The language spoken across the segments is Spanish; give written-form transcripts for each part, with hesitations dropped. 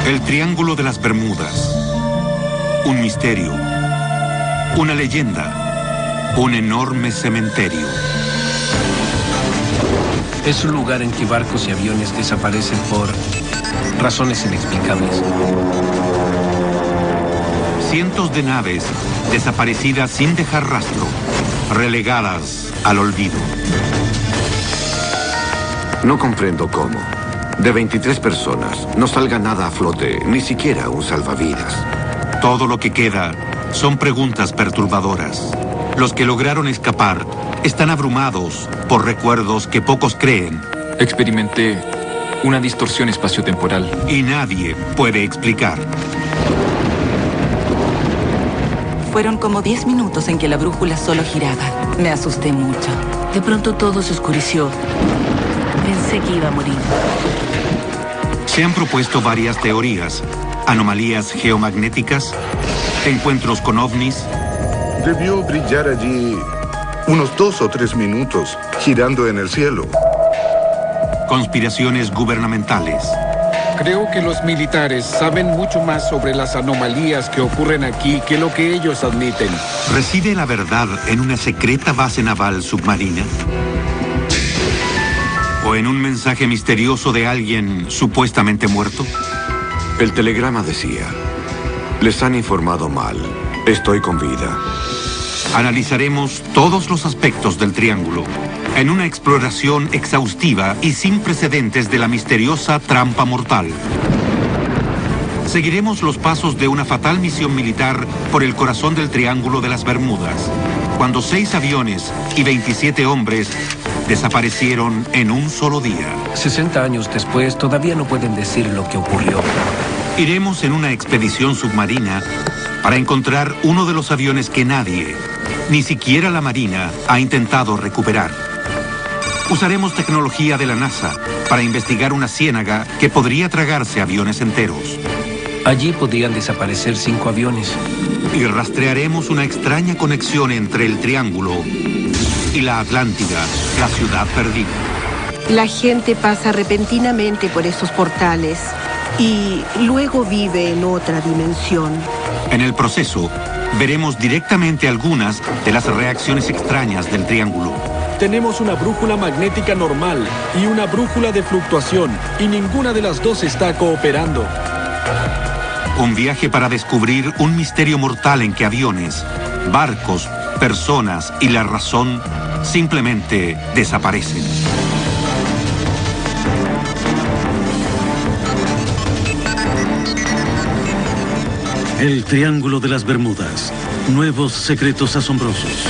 El Triángulo de las Bermudas. Un misterio. Una leyenda. Un enorme cementerio. Es un lugar en que barcos y aviones desaparecen por razones inexplicables. Cientos de naves desaparecidas sin dejar rastro, relegadas al olvido. No comprendo cómo. De 23 personas, no salga nada a flote, ni siquiera un salvavidas. Todo lo que queda son preguntas perturbadoras. Los que lograron escapar están abrumados por recuerdos que pocos creen. Experimenté una distorsión espaciotemporal. Y nadie puede explicar. Fueron como 10 minutos en que la brújula solo giraba. Me asusté mucho. De pronto todo se oscureció. Pensé que iba a morir. Se han propuesto varias teorías. Anomalías geomagnéticas, encuentros con ovnis. Debió brillar allí unos 2 o 3 minutos, girando en el cielo. Conspiraciones gubernamentales. Creo que los militares saben mucho más sobre las anomalías que ocurren aquí que lo que ellos admiten. ¿Reside la verdad en una secreta base naval submarina? ¿O en un mensaje misterioso de alguien supuestamente muerto? El telegrama decía: les han informado mal. Estoy con vida. Analizaremos todos los aspectos del Triángulo en una exploración exhaustiva y sin precedentes de la misteriosa trampa mortal. Seguiremos los pasos de una fatal misión militar por el corazón del Triángulo de las Bermudas, cuando 6 aviones y 27 hombres desaparecieron en un solo día. 60 años después, todavía no pueden decir lo que ocurrió. Iremos en una expedición submarina para encontrar uno de los aviones que nadie, ni siquiera la Marina, ha intentado recuperar. Usaremos tecnología de la NASA para investigar una ciénaga que podría tragarse aviones enteros. Allí podrían desaparecer 5 aviones. Y rastrearemos una extraña conexión entre el Triángulo y la Atlántida, la ciudad perdida. La gente pasa repentinamente por esos portales y luego vive en otra dimensión. En el proceso, veremos directamente algunas de las reacciones extrañas del Triángulo. Tenemos una brújula magnética normal y una brújula de fluctuación, y ninguna de las dos está cooperando. Un viaje para descubrir un misterio mortal en que aviones, barcos, personas y la razón simplemente desaparecen. El Triángulo de las Bermudas. Nuevos secretos asombrosos.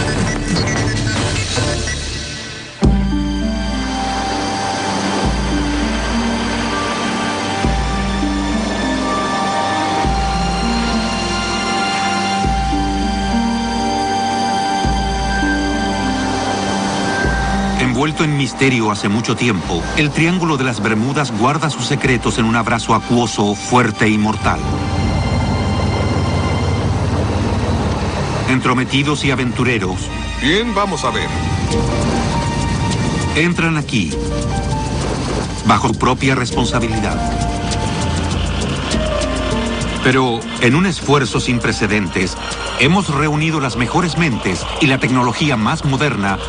Envuelto en misterio hace mucho tiempo, el Triángulo de las Bermudas guarda sus secretos en un abrazo acuoso, fuerte y mortal. Entrometidos y aventureros. Bien, vamos a ver. Entran aquí, bajo su propia responsabilidad. Pero, en un esfuerzo sin precedentes, hemos reunido las mejores mentes y la tecnología más moderna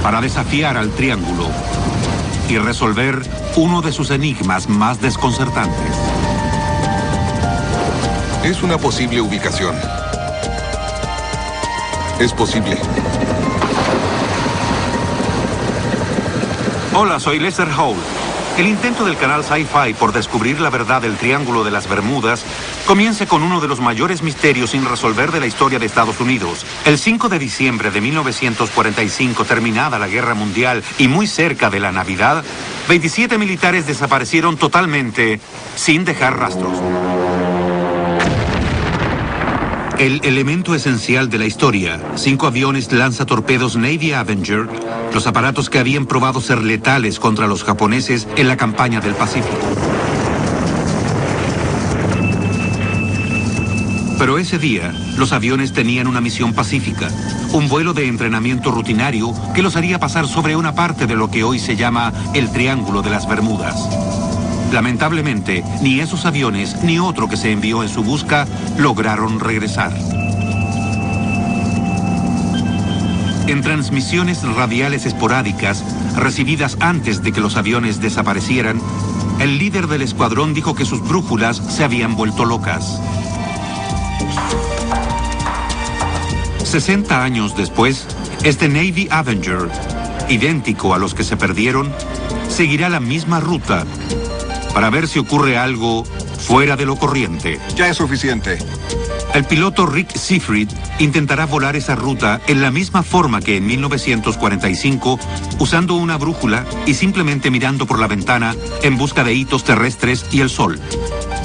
para desafiar al Triángulo y resolver uno de sus enigmas más desconcertantes. Es una posible ubicación. Es posible. Hola, soy Lester Holt. El intento del canal Sci-Fi por descubrir la verdad del Triángulo de las Bermudas comienza con uno de los mayores misterios sin resolver de la historia de Estados Unidos. El 5 de diciembre de 1945, terminada la Guerra Mundial y muy cerca de la Navidad, 27 militares desaparecieron totalmente sin dejar rastros. El elemento esencial de la historia, 5 aviones lanzatorpedos Navy Avenger, los aparatos que habían probado ser letales contra los japoneses en la campaña del Pacífico. Pero ese día, los aviones tenían una misión pacífica, un vuelo de entrenamiento rutinario que los haría pasar sobre una parte de lo que hoy se llama el Triángulo de las Bermudas. Lamentablemente, ni esos aviones ni otro que se envió en su busca lograron regresar. En transmisiones radiales esporádicas, recibidas antes de que los aviones desaparecieran, el líder del escuadrón dijo que sus brújulas se habían vuelto locas. 60 años después, este Navy Avenger, idéntico a los que se perdieron, seguirá la misma ruta para ver si ocurre algo fuera de lo corriente. Ya es suficiente. El piloto Rick Seifried intentará volar esa ruta en la misma forma que en 1945, usando una brújula y simplemente mirando por la ventana en busca de hitos terrestres y el sol.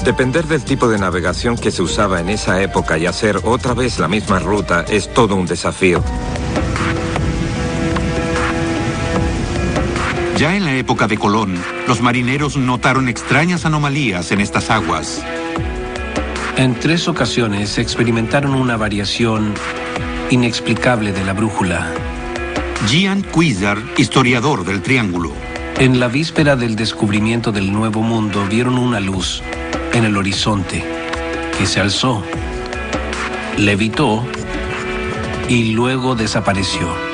Depender del tipo de navegación que se usaba en esa época y hacer otra vez la misma ruta es todo un desafío. Ya en la época de Colón, los marineros notaron extrañas anomalías en estas aguas. En 3 ocasiones experimentaron una variación inexplicable de la brújula. Gian Cuizar, historiador del Triángulo. En la víspera del descubrimiento del Nuevo Mundo vieron una luz en el horizonte que se alzó, levitó y luego desapareció.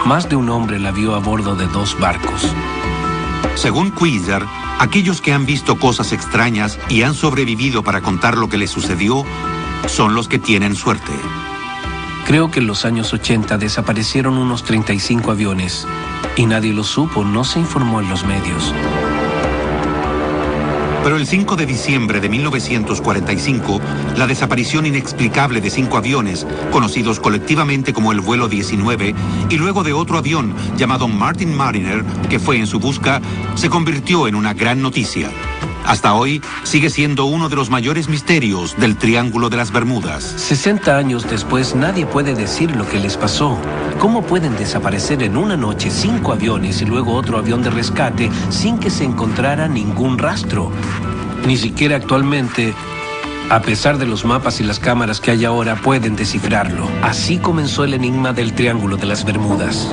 Más de un hombre la vio a bordo de 2 barcos. Según Cuizar, aquellos que han visto cosas extrañas y han sobrevivido para contar lo que les sucedió son los que tienen suerte. Creo que en los años 80 desaparecieron unos 35 aviones y nadie lo supo, no se informó en los medios. Pero el 5 de diciembre de 1945, la desaparición inexplicable de 5 aviones, conocidos colectivamente como el vuelo 19, y luego de otro avión llamado Martin Mariner, que fue en su busca, se convirtió en una gran noticia. Hasta hoy, sigue siendo uno de los mayores misterios del Triángulo de las Bermudas. 60 años después, nadie puede decir lo que les pasó. ¿Cómo pueden desaparecer en una noche 5 aviones y luego otro avión de rescate sin que se encontrara ningún rastro? Ni siquiera actualmente, a pesar de los mapas y las cámaras que hay ahora, pueden descifrarlo. Así comenzó el enigma del Triángulo de las Bermudas.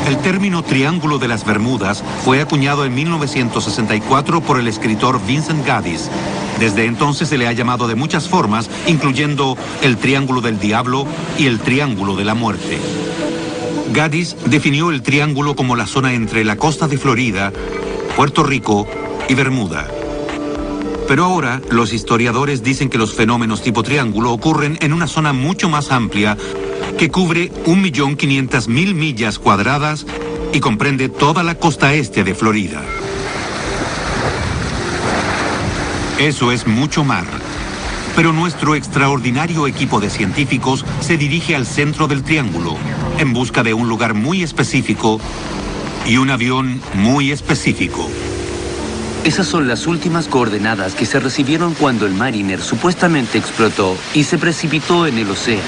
El término Triángulo de las Bermudas fue acuñado en 1964 por el escritor Vincent Gaddis. Desde entonces se le ha llamado de muchas formas, incluyendo el Triángulo del Diablo y el Triángulo de la Muerte. Gaddis definió el triángulo como la zona entre la costa de Florida, Puerto Rico y Bermuda. Pero ahora los historiadores dicen que los fenómenos tipo triángulo ocurren en una zona mucho más amplia que cubre 1.500.000 millas cuadradas y comprende toda la costa este de Florida. Eso es mucho mar. Pero nuestro extraordinario equipo de científicos se dirige al centro del triángulo en busca de un lugar muy específico y un avión muy específico. Esas son las últimas coordenadas que se recibieron cuando el Mariner supuestamente explotó y se precipitó en el océano.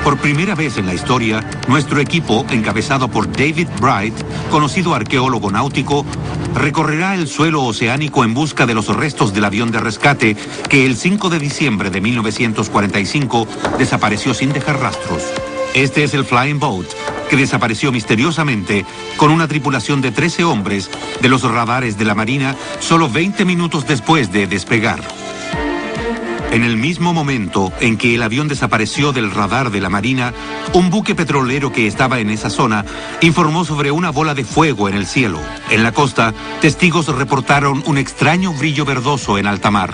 Por primera vez en la historia, nuestro equipo, encabezado por David Bright, conocido arqueólogo náutico, recorrerá el suelo oceánico en busca de los restos del avión de rescate que el 5 de diciembre de 1945 desapareció sin dejar rastros. Este es el Flying Boat, que desapareció misteriosamente con una tripulación de 13 hombres de los radares de la Marina solo 20 minutos después de despegar. En el mismo momento en que el avión desapareció del radar de la Marina, un buque petrolero que estaba en esa zona informó sobre una bola de fuego en el cielo. En la costa, testigos reportaron un extraño brillo verdoso en alta mar.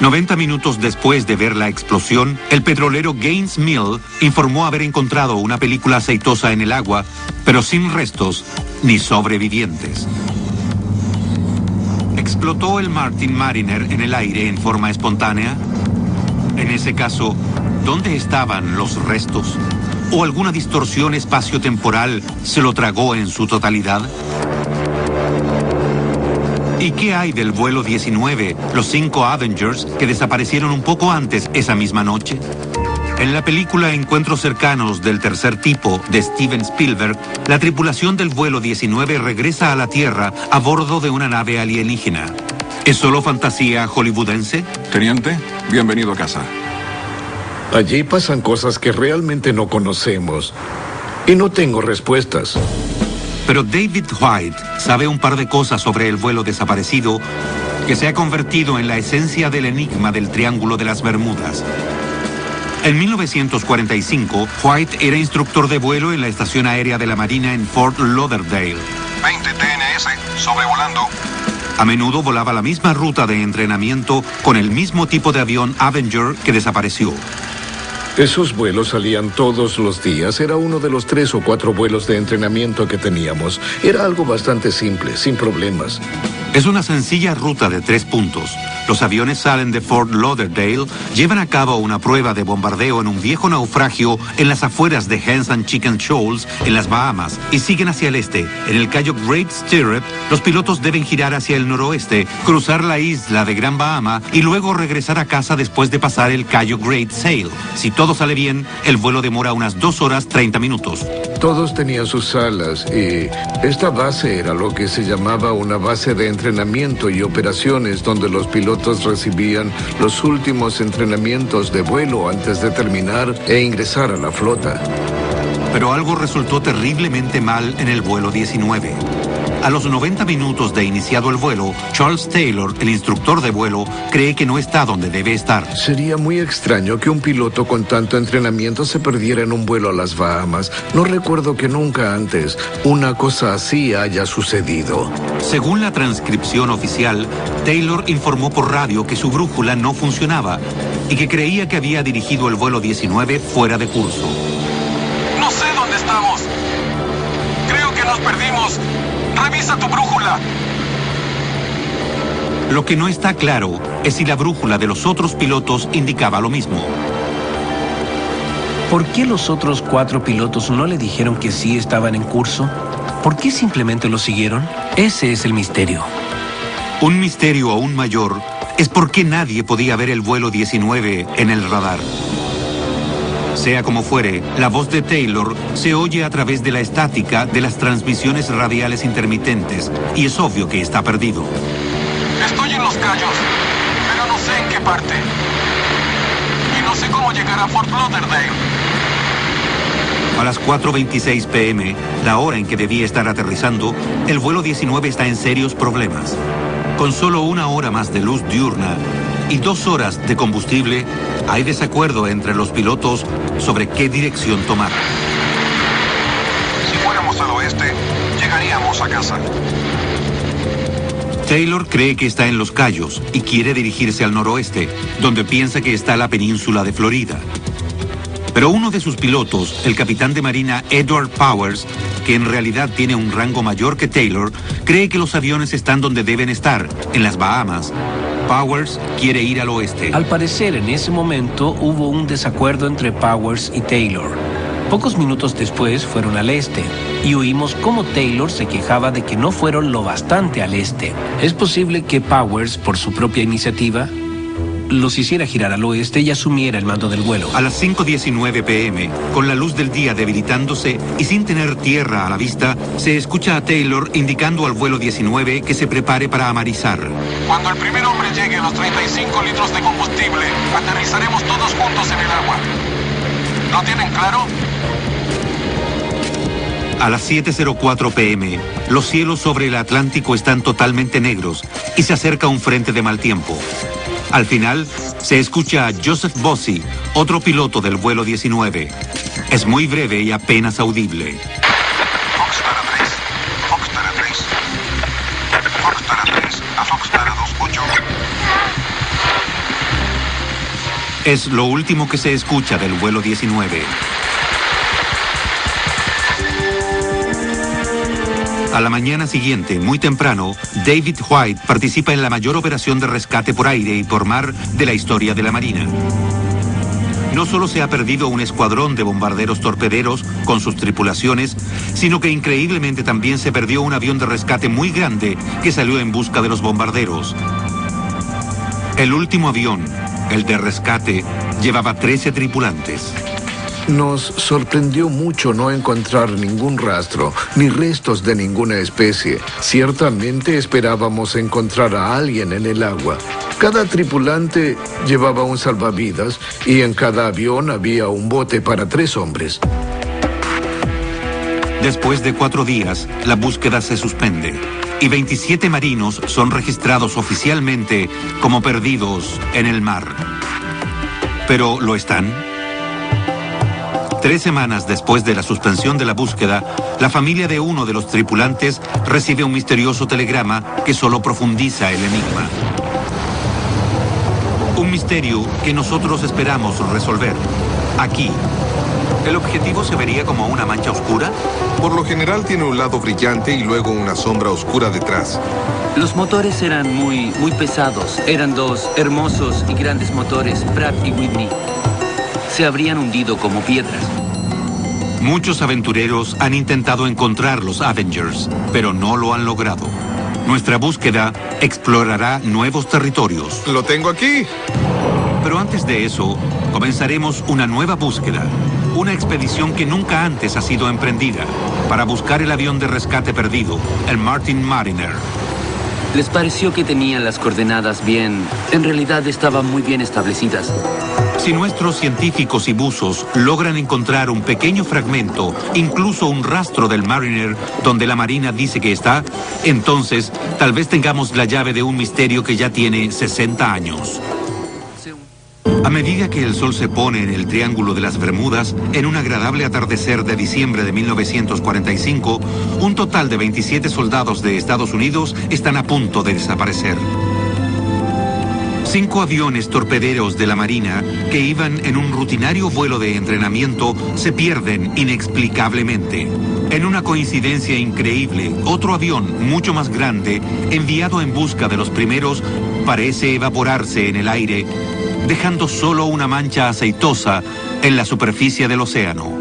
90 minutos después de ver la explosión, el petrolero Gaines Mill informó haber encontrado una película aceitosa en el agua, pero sin restos ni sobrevivientes. ¿Explotó el Martin Mariner en el aire en forma espontánea? En ese caso, ¿dónde estaban los restos? ¿O alguna distorsión espaciotemporal se lo tragó en su totalidad? ¿Y qué hay del vuelo 19, los 5 Avengers que desaparecieron un poco antes esa misma noche? En la película Encuentros cercanos del tercer tipo de Steven Spielberg, la tripulación del vuelo 19 regresa a la Tierra a bordo de una nave alienígena. ¿Es solo fantasía hollywoodense? Teniente, bienvenido a casa. Allí pasan cosas que realmente no conocemos y no tengo respuestas. Pero David White sabe un par de cosas sobre el vuelo desaparecido que se ha convertido en la esencia del enigma del Triángulo de las Bermudas. En 1945, White era instructor de vuelo en la Estación Aérea de la Marina en Fort Lauderdale. 20 TNS, sobrevolando. A menudo volaba la misma ruta de entrenamiento con el mismo tipo de avión Avenger que desapareció. Esos vuelos salían todos los días. Era uno de los 3 o 4 vuelos de entrenamiento que teníamos. Era algo bastante simple, sin problemas. Es una sencilla ruta de 3 puntos. Los aviones salen de Fort Lauderdale, llevan a cabo una prueba de bombardeo en un viejo naufragio en las afueras de Hens and Chicken Shoals, en las Bahamas, y siguen hacia el este. En el Cayo Great Stirrup, los pilotos deben girar hacia el noroeste, cruzar la isla de Gran Bahama y luego regresar a casa después de pasar el Cayo Great Sail. Si todo sale bien, el vuelo demora unas 2 horas 30 minutos. Todos tenían sus salas y esta base era lo que se llamaba una base de entrenamiento y operaciones donde los pilotos recibían los últimos entrenamientos de vuelo antes de terminar e ingresar a la flota. Pero algo resultó terriblemente mal en el vuelo 19. A los 90 minutos de iniciado el vuelo, Charles Taylor, el instructor de vuelo, cree que no está donde debe estar. Sería muy extraño que un piloto con tanto entrenamiento se perdiera en un vuelo a las Bahamas. No recuerdo que nunca antes una cosa así haya sucedido. Según la transcripción oficial, Taylor informó por radio que su brújula no funcionaba y que creía que había dirigido el vuelo 19 fuera de curso. No sé dónde estamos. Creo que nos perdimos. ¡Revisa tu brújula! Lo que no está claro es si la brújula de los otros pilotos indicaba lo mismo. ¿Por qué los otros 4 pilotos no le dijeron que sí estaban en curso? ¿Por qué simplemente lo siguieron? Ese es el misterio. Un misterio aún mayor es por qué nadie podía ver el vuelo 19 en el radar. Sea como fuere, la voz de Taylor se oye a través de la estática de las transmisiones radiales intermitentes y es obvio que está perdido. Estoy en Los Cayos, pero no sé en qué parte. Y no sé cómo llegar a Fort Lauderdale. A las 4:26 p.m., la hora en que debía estar aterrizando, el vuelo 19 está en serios problemas. Con solo 1 hora más de luz diurna y 2 horas de combustible, hay desacuerdo entre los pilotos sobre qué dirección tomar. Si fuéramos al oeste, llegaríamos a casa. Taylor cree que está en Los Cayos y quiere dirigirse al noroeste, donde piensa que está la península de Florida. Pero uno de sus pilotos, el capitán de marina Edward Powers, que en realidad tiene un rango mayor que Taylor, cree que los aviones están donde deben estar, en las Bahamas. Powers quiere ir al oeste. Al parecer, en ese momento hubo un desacuerdo entre Powers y Taylor. Pocos minutos después fueron al este y oímos cómo Taylor se quejaba de que no fueron lo bastante al este. Es posible que Powers, por su propia iniciativa, los hiciera girar al oeste y asumiera el mando del vuelo. A las 5:19 p.m., con la luz del día debilitándose y sin tener tierra a la vista, se escucha a Taylor indicando al vuelo 19 que se prepare para amarizar. Cuando el primer hombre llegue a los 35 litros de combustible, aterrizaremos todos juntos en el agua. ¿Lo tienen claro? A las 7:04 p.m., los cielos sobre el Atlántico están totalmente negros y se acerca un frente de mal tiempo. Al final, se escucha a Joseph Bossie, otro piloto del vuelo 19. Es muy breve y apenas audible. Foxtrot a 3. Foxtrot a 3. Foxtrot a 3. A Foxtrot a 28. Es lo último que se escucha del vuelo 19. A la mañana siguiente, muy temprano, David White participa en la mayor operación de rescate por aire y por mar de la historia de la Marina. No solo se ha perdido un escuadrón de bombarderos torpederos con sus tripulaciones, sino que increíblemente también se perdió un avión de rescate muy grande que salió en busca de los bombarderos. El último avión, el de rescate, llevaba 13 tripulantes. Nos sorprendió mucho no encontrar ningún rastro, ni restos de ninguna especie. Ciertamente esperábamos encontrar a alguien en el agua. Cada tripulante llevaba un salvavidas y en cada avión había un bote para 3 hombres. Después de 4 días, la búsqueda se suspende y 27 marinos son registrados oficialmente como perdidos en el mar. ¿Pero lo están? 3 semanas después de la suspensión de la búsqueda, la familia de uno de los tripulantes recibe un misterioso telegrama que solo profundiza el enigma. Un misterio que nosotros esperamos resolver. Aquí. ¿El objetivo se vería como una mancha oscura? Por lo general tiene un lado brillante y luego una sombra oscura detrás. Los motores eran muy pesados. Eran 2 hermosos y grandes motores, Pratt y Whitney. Se habrían hundido como piedras. Muchos aventureros han intentado encontrar los Avengers, pero no lo han logrado. Nuestra búsqueda explorará nuevos territorios. ¡Lo tengo aquí! Pero antes de eso, comenzaremos una nueva búsqueda. Una expedición que nunca antes ha sido emprendida para buscar el avión de rescate perdido, el Martin Mariner. Les pareció que tenían las coordenadas bien. En realidad estaban muy bien establecidas. Si nuestros científicos y buzos logran encontrar un pequeño fragmento, incluso un rastro del Mariner donde la Marina dice que está, entonces tal vez tengamos la llave de un misterio que ya tiene 60 años. A medida que el sol se pone en el Triángulo de las Bermudas, en un agradable atardecer de diciembre de 1945, un total de 27 soldados de Estados Unidos están a punto de desaparecer. 5 aviones torpederos de la Marina que iban en un rutinario vuelo de entrenamiento se pierden inexplicablemente. En una coincidencia increíble, otro avión mucho más grande, enviado en busca de los primeros, parece evaporarse en el aire, dejando solo una mancha aceitosa en la superficie del océano.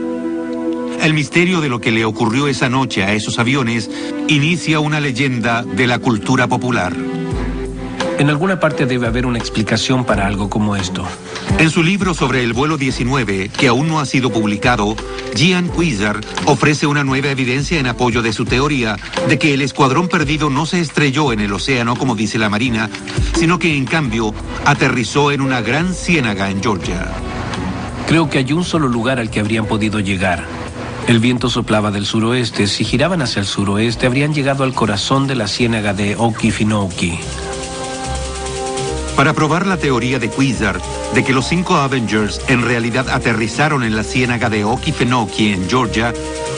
El misterio de lo que le ocurrió esa noche a esos aviones inicia una leyenda de la cultura popular. En alguna parte debe haber una explicación para algo como esto. En su libro sobre el vuelo 19, que aún no ha sido publicado, Gian Cuizar ofrece una nueva evidencia en apoyo de su teoría de que el escuadrón perdido no se estrelló en el océano como dice la Marina, sino que en cambio aterrizó en una gran ciénaga en Georgia. Creo que hay un solo lugar al que habrían podido llegar. El viento soplaba del suroeste. Si giraban hacia el suroeste, habrían llegado al corazón de la ciénaga de Okefenokee. Para probar la teoría de Cuizar de que los 5 Avengers en realidad aterrizaron en la ciénaga de Okefenokee en Georgia,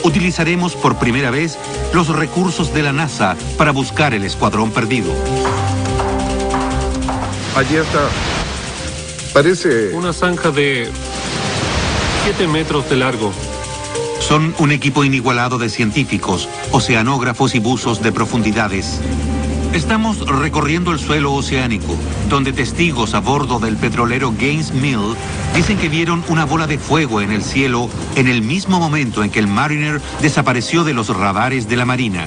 utilizaremos por primera vez los recursos de la NASA para buscar el escuadrón perdido. Allí está. Parece... una zanja de 7 metros de largo. Son un equipo inigualado de científicos, oceanógrafos y buzos de profundidades. Estamos recorriendo el suelo oceánico, donde testigos a bordo del petrolero Gaines Mill dicen que vieron una bola de fuego en el cielo en el mismo momento en que el Mariner desapareció de los radares de la Marina.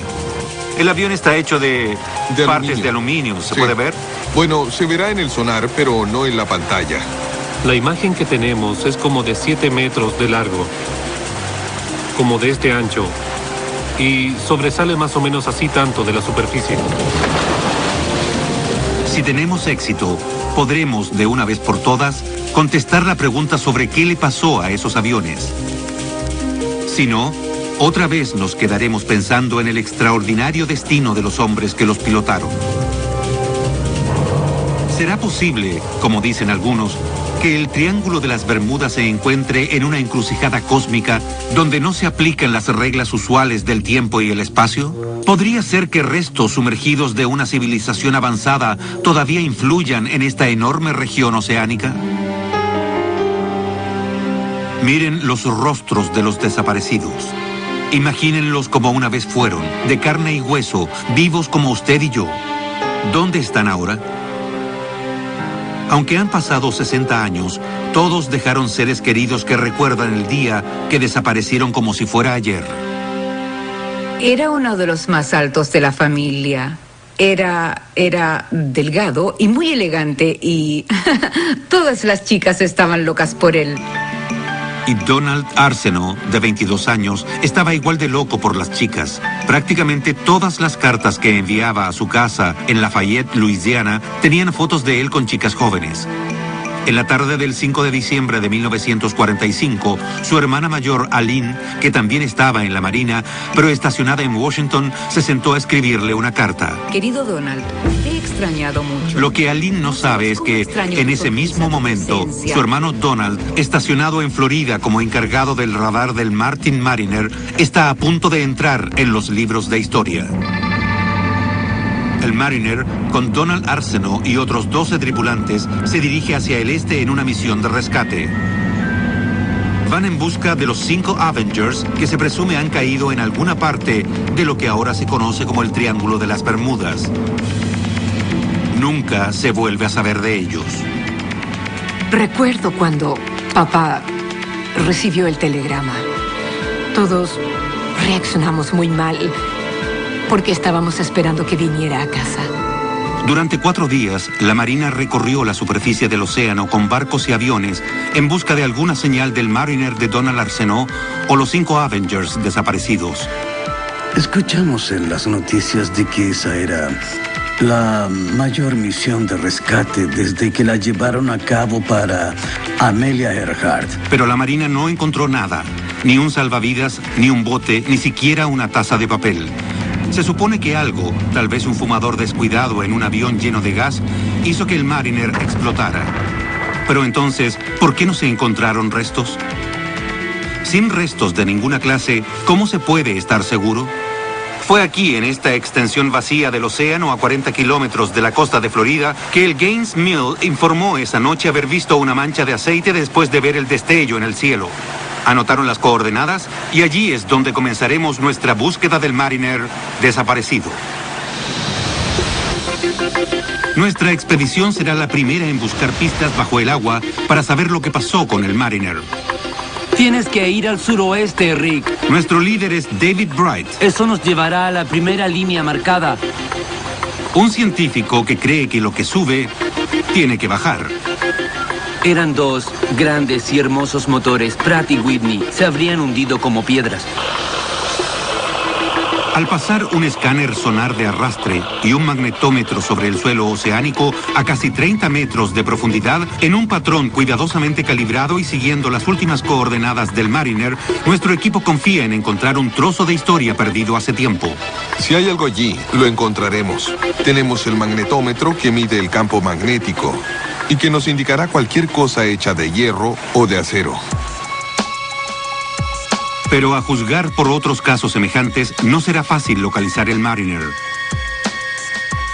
El avión está hecho de partes de aluminio, ¿se puede ver? Bueno, se verá en el sonar, pero no en la pantalla. La imagen que tenemos es como de 7 metros de largo, como de este ancho, y sobresale más o menos así tanto de la superficie. Si tenemos éxito, podremos, de una vez por todas, contestar la pregunta sobre qué le pasó a esos aviones. Si no, otra vez nos quedaremos pensando en el extraordinario destino de los hombres que los pilotaron. ¿Será posible, como dicen algunos, que el Triángulo de las Bermudas se encuentre en una encrucijada cósmica donde no se aplican las reglas usuales del tiempo y el espacio? ¿Podría ser que restos sumergidos de una civilización avanzada todavía influyan en esta enorme región oceánica? Miren los rostros de los desaparecidos. Imagínenlos como una vez fueron, de carne y hueso, vivos como usted y yo. ¿Dónde están ahora? Aunque han pasado 60 años, todos dejaron seres queridos que recuerdan el día que desaparecieron como si fuera ayer. Era uno de los más altos de la familia. Era delgado y muy elegante y todas las chicas estaban locas por él. Y Donald Arsenault, de 22 años, estaba igual de loco por las chicas. Prácticamente todas las cartas que enviaba a su casa en Lafayette, Luisiana, tenían fotos de él con chicas jóvenes. En la tarde del 5 de diciembre de 1945, su hermana mayor, Aline, que también estaba en la Marina, pero estacionada en Washington, se sentó a escribirle una carta. Querido Donald, te he extrañado mucho. Lo que Aline no sabe es que, en ese mismo momento, su hermano Donald, estacionado en Florida como encargado del radar del Martin Mariner, está a punto de entrar en los libros de historia. El Mariner, con Donald Arsenault y otros 12 tripulantes, se dirige hacia el este en una misión de rescate. Van en busca de los 5 Avengers que se presume han caído en alguna parte de lo que ahora se conoce como el Triángulo de las Bermudas. Nunca se vuelve a saber de ellos. Recuerdo cuando papá recibió el telegrama. Todos reaccionamos muy mal porque estábamos esperando que viniera a casa. Durante 4 días, la Marina recorrió la superficie del océano con barcos y aviones en busca de alguna señal del Mariner de Donald Arsenault o los 5 Avengers desaparecidos. Escuchamos en las noticias de que esa era la mayor misión de rescate desde que la llevaron a cabo para Amelia Earhart. Pero la Marina no encontró nada, ni un salvavidas, ni un bote, ni siquiera una taza de papel. Se supone que algo, tal vez un fumador descuidado en un avión lleno de gas, hizo que el Mariner explotara. Pero entonces, ¿por qué no se encontraron restos? Sin restos de ninguna clase, ¿cómo se puede estar seguro? Fue aquí, en esta extensión vacía del océano a 40 kilómetros de la costa de Florida, que el Gaines Mill informó esa noche haber visto una mancha de aceite después de ver el destello en el cielo. Anotaron las coordenadas y allí es donde comenzaremos nuestra búsqueda del Mariner desaparecido. Nuestra expedición será la primera en buscar pistas bajo el agua para saber lo que pasó con el Mariner. Tienes que ir al suroeste, Rick. Nuestro líder es David Bright. Eso nos llevará a la primera línea marcada. Un científico que cree que lo que sube tiene que bajar. Eran 2 grandes y hermosos motores, Pratt y Whitney. Se habrían hundido como piedras. Al pasar un escáner sonar de arrastre y un magnetómetro sobre el suelo oceánico a casi 30 metros de profundidad, en un patrón cuidadosamente calibrado y siguiendo las últimas coordenadas del Mariner, nuestro equipo confía en encontrar un trozo de historia perdido hace tiempo. Si hay algo allí, lo encontraremos. Tenemos el magnetómetro que mide el campo magnético y que nos indicará cualquier cosa hecha de hierro o de acero. Pero a juzgar por otros casos semejantes, no será fácil localizar el Mariner.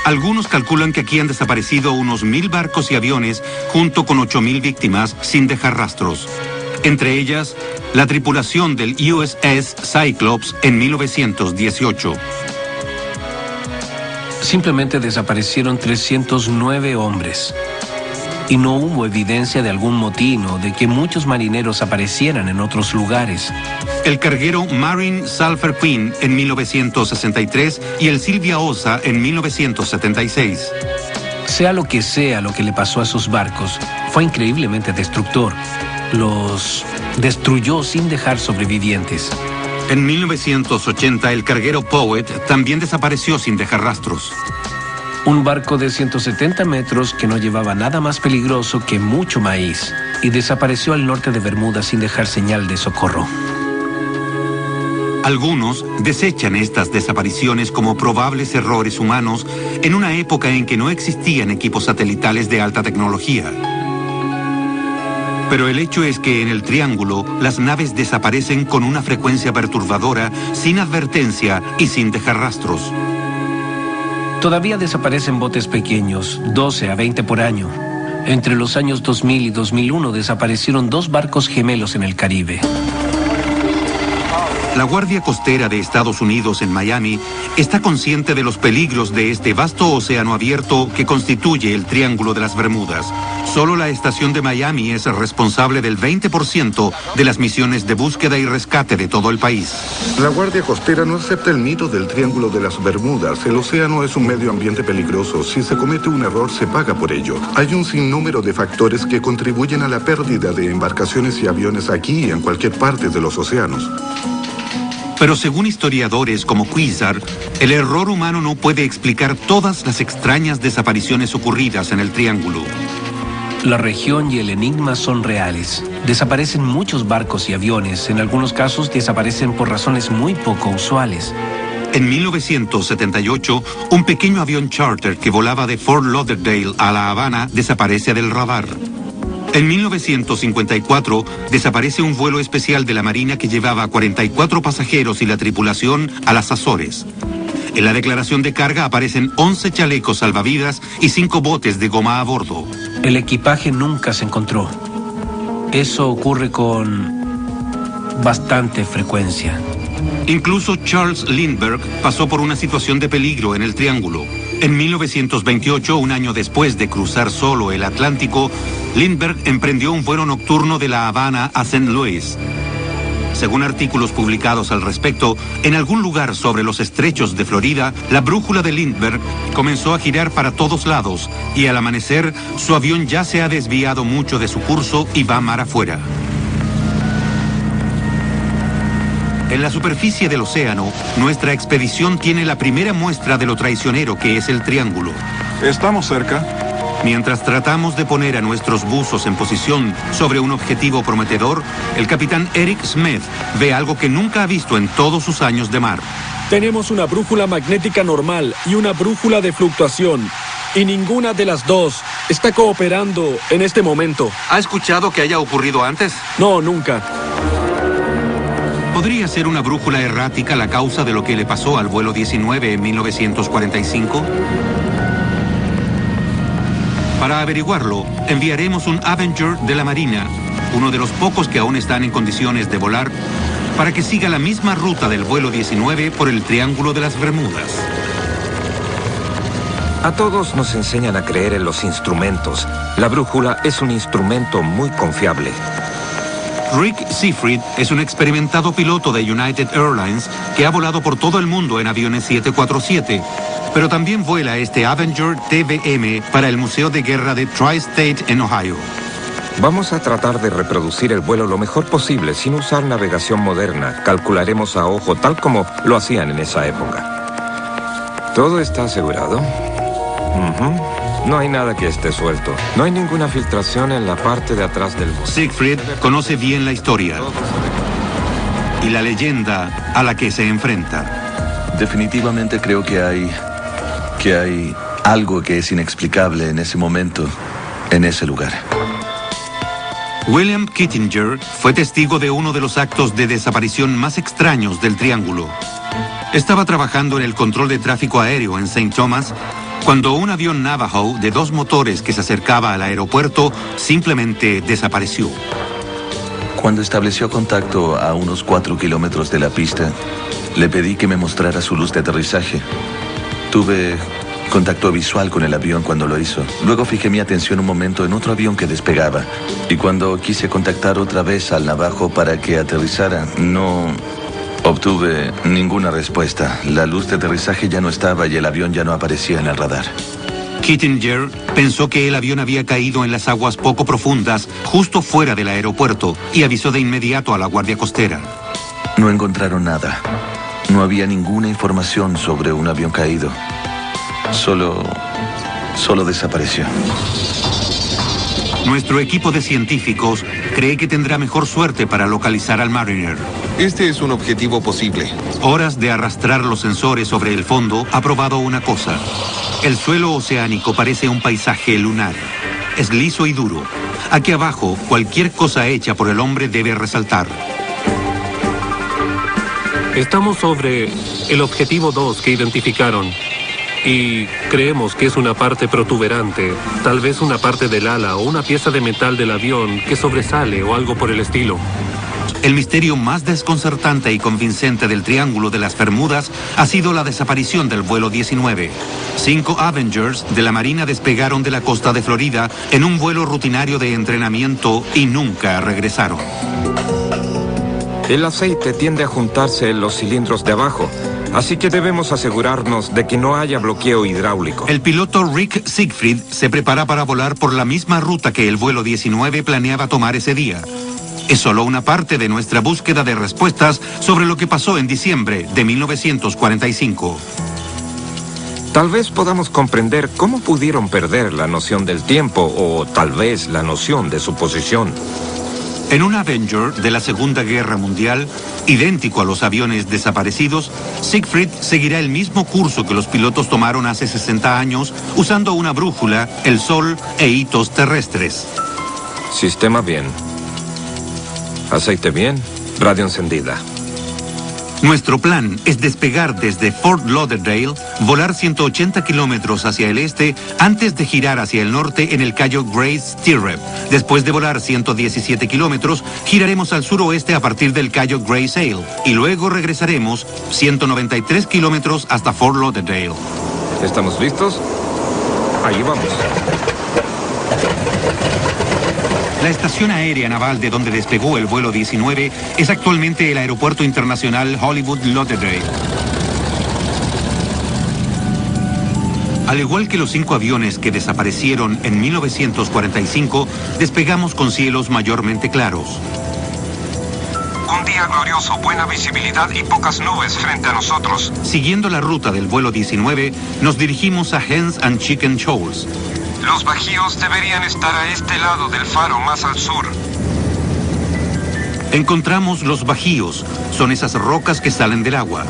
Algunos calculan que aquí han desaparecido unos 1000 barcos y aviones, junto con 8000 víctimas, sin dejar rastros. Entre ellas, la tripulación del USS Cyclops en 1918. Simplemente desaparecieron 309 hombres. Y no hubo evidencia de algún motín o de que muchos marineros aparecieran en otros lugares. El carguero Marine Sulphur Queen en 1963 y el Silvia Osa en 1976. Sea lo que le pasó a esos barcos, fue increíblemente destructor. Los destruyó sin dejar sobrevivientes. En 1980, el carguero Poet también desapareció sin dejar rastros. Un barco de 170 metros que no llevaba nada más peligroso que mucho maíz y desapareció al norte de Bermuda sin dejar señal de socorro. Algunos desechan estas desapariciones como probables errores humanos en una época en que no existían equipos satelitales de alta tecnología. Pero el hecho es que en el Triángulo las naves desaparecen con una frecuencia perturbadora, sin advertencia y sin dejar rastros. Todavía desaparecen botes pequeños, 12 a 20 por año. Entre los años 2000 y 2001 desaparecieron 2 barcos gemelos en el Caribe. La Guardia Costera de Estados Unidos en Miami está consciente de los peligros de este vasto océano abierto que constituye el Triángulo de las Bermudas. Solo la estación de Miami es responsable del 20% de las misiones de búsqueda y rescate de todo el país. La Guardia Costera no acepta el mito del Triángulo de las Bermudas. El océano es un medio ambiente peligroso. Si se comete un error, se paga por ello. Hay un sinnúmero de factores que contribuyen a la pérdida de embarcaciones y aviones aquí y en cualquier parte de los océanos. Pero según historiadores como Cuizar, el error humano no puede explicar todas las extrañas desapariciones ocurridas en el Triángulo. La región y el enigma son reales. Desaparecen muchos barcos y aviones. En algunos casos desaparecen por razones muy poco usuales. En 1978, un pequeño avión charter que volaba de Fort Lauderdale a La Habana desaparece del radar. En 1954, desaparece un vuelo especial de la Marina que llevaba 44 pasajeros y la tripulación a las Azores. En la declaración de carga aparecen 11 chalecos salvavidas y 5 botes de goma a bordo. El equipaje nunca se encontró. Eso ocurre con bastante frecuencia. Incluso Charles Lindbergh pasó por una situación de peligro en el Triángulo. En 1928, un año después de cruzar solo el Atlántico, Lindbergh emprendió un vuelo nocturno de La Habana a St. Louis. Según artículos publicados al respecto, en algún lugar sobre los estrechos de Florida, la brújula de Lindbergh comenzó a girar para todos lados y al amanecer, su avión ya se ha desviado mucho de su curso y va mar afuera. En la superficie del océano, nuestra expedición tiene la primera muestra de lo traicionero que es el Triángulo. Estamos cerca. Mientras tratamos de poner a nuestros buzos en posición sobre un objetivo prometedor, el capitán Eric Smith ve algo que nunca ha visto en todos sus años de mar. Tenemos una brújula magnética normal y una brújula de fluctuación. Y ninguna de las dos está cooperando en este momento. ¿Ha escuchado que haya ocurrido antes? No, nunca. ¿Podría ser una brújula errática la causa de lo que le pasó al vuelo 19 en 1945? Para averiguarlo, enviaremos un Avenger de la Marina, uno de los pocos que aún están en condiciones de volar, para que siga la misma ruta del vuelo 19 por el Triángulo de las Bermudas. A todos nos enseñan a creer en los instrumentos. La brújula es un instrumento muy confiable. Rick Seafried es un experimentado piloto de United Airlines que ha volado por todo el mundo en aviones 747, pero también vuela este Avenger TBM para el Museo de Guerra de Tri-State en Ohio. Vamos a tratar de reproducir el vuelo lo mejor posible sin usar navegación moderna. Calcularemos a ojo tal como lo hacían en esa época. ¿Todo está asegurado? No hay nada que esté suelto. No hay ninguna filtración en la parte de atrás del bus. Siegfried conoce bien la historia y la leyenda a la que se enfrenta. Definitivamente creo que hay algo que es inexplicable en ese momento, en ese lugar. William Kittinger fue testigo de uno de los actos de desaparición más extraños del Triángulo. Estaba trabajando en el control de tráfico aéreo en St. Thomas cuando un avión Navajo de 2 motores que se acercaba al aeropuerto simplemente desapareció. Cuando estableció contacto a unos 4 kilómetros de la pista, le pedí que me mostrara su luz de aterrizaje. Tuve contacto visual con el avión cuando lo hizo. Luego fijé mi atención un momento en otro avión que despegaba. Y cuando quise contactar otra vez al Navajo para que aterrizara, no obtuve ninguna respuesta. La luz de aterrizaje ya no estaba y el avión ya no aparecía en el radar. Kittinger pensó que el avión había caído en las aguas poco profundas, justo fuera del aeropuerto, y avisó de inmediato a la Guardia Costera. No encontraron nada. No había ninguna información sobre un avión caído. Solo desapareció. Nuestro equipo de científicos cree que tendrá mejor suerte para localizar al Mariner. Este es un objetivo posible. Horas de arrastrar los sensores sobre el fondo ha probado una cosa. El suelo oceánico parece un paisaje lunar. Es liso y duro. Aquí abajo, cualquier cosa hecha por el hombre debe resaltar. Estamos sobre el objetivo 2 que identificaron. Y creemos que es una parte protuberante, tal vez una parte del ala o una pieza de metal del avión que sobresale o algo por el estilo. El misterio más desconcertante y convincente del Triángulo de las Bermudas ha sido la desaparición del vuelo 19. 5 Avengers de la Marina despegaron de la costa de Florida en un vuelo rutinario de entrenamiento y nunca regresaron. El aceite tiende a juntarse en los cilindros de abajo, así que debemos asegurarnos de que no haya bloqueo hidráulico. El piloto Rick Siegfried se prepara para volar por la misma ruta que el vuelo 19 planeaba tomar ese día. Es solo una parte de nuestra búsqueda de respuestas sobre lo que pasó en diciembre de 1945. Tal vez podamos comprender cómo pudieron perder la noción del tiempo o tal vez la noción de su posición. En un Avenger de la Segunda Guerra Mundial, idéntico a los aviones desaparecidos, Siegfried seguirá el mismo curso que los pilotos tomaron hace 60 años usando una brújula, el sol e hitos terrestres. Sistema bien. Aceite bien. Radio encendida. Nuestro plan es despegar desde Fort Lauderdale, volar 180 kilómetros hacia el este antes de girar hacia el norte en el Cayo Grace Stirrup. Después de volar 117 kilómetros, giraremos al suroeste a partir del Cayo Grace Ale y luego regresaremos 193 kilómetros hasta Fort Lauderdale. ¿Estamos listos? Ahí vamos. La estación aérea naval de donde despegó el vuelo 19 es actualmente el Aeropuerto Internacional Hollywood Lauderdale. Al igual que los 5 aviones que desaparecieron en 1945, despegamos con cielos mayormente claros. Un día glorioso, buena visibilidad y pocas nubes frente a nosotros. Siguiendo la ruta del vuelo 19, nos dirigimos a Hens and Chicken Shoals. Los bajíos deberían estar a este lado del faro, más al sur. Encontramos los bajíos. Son esas rocas que salen del agua.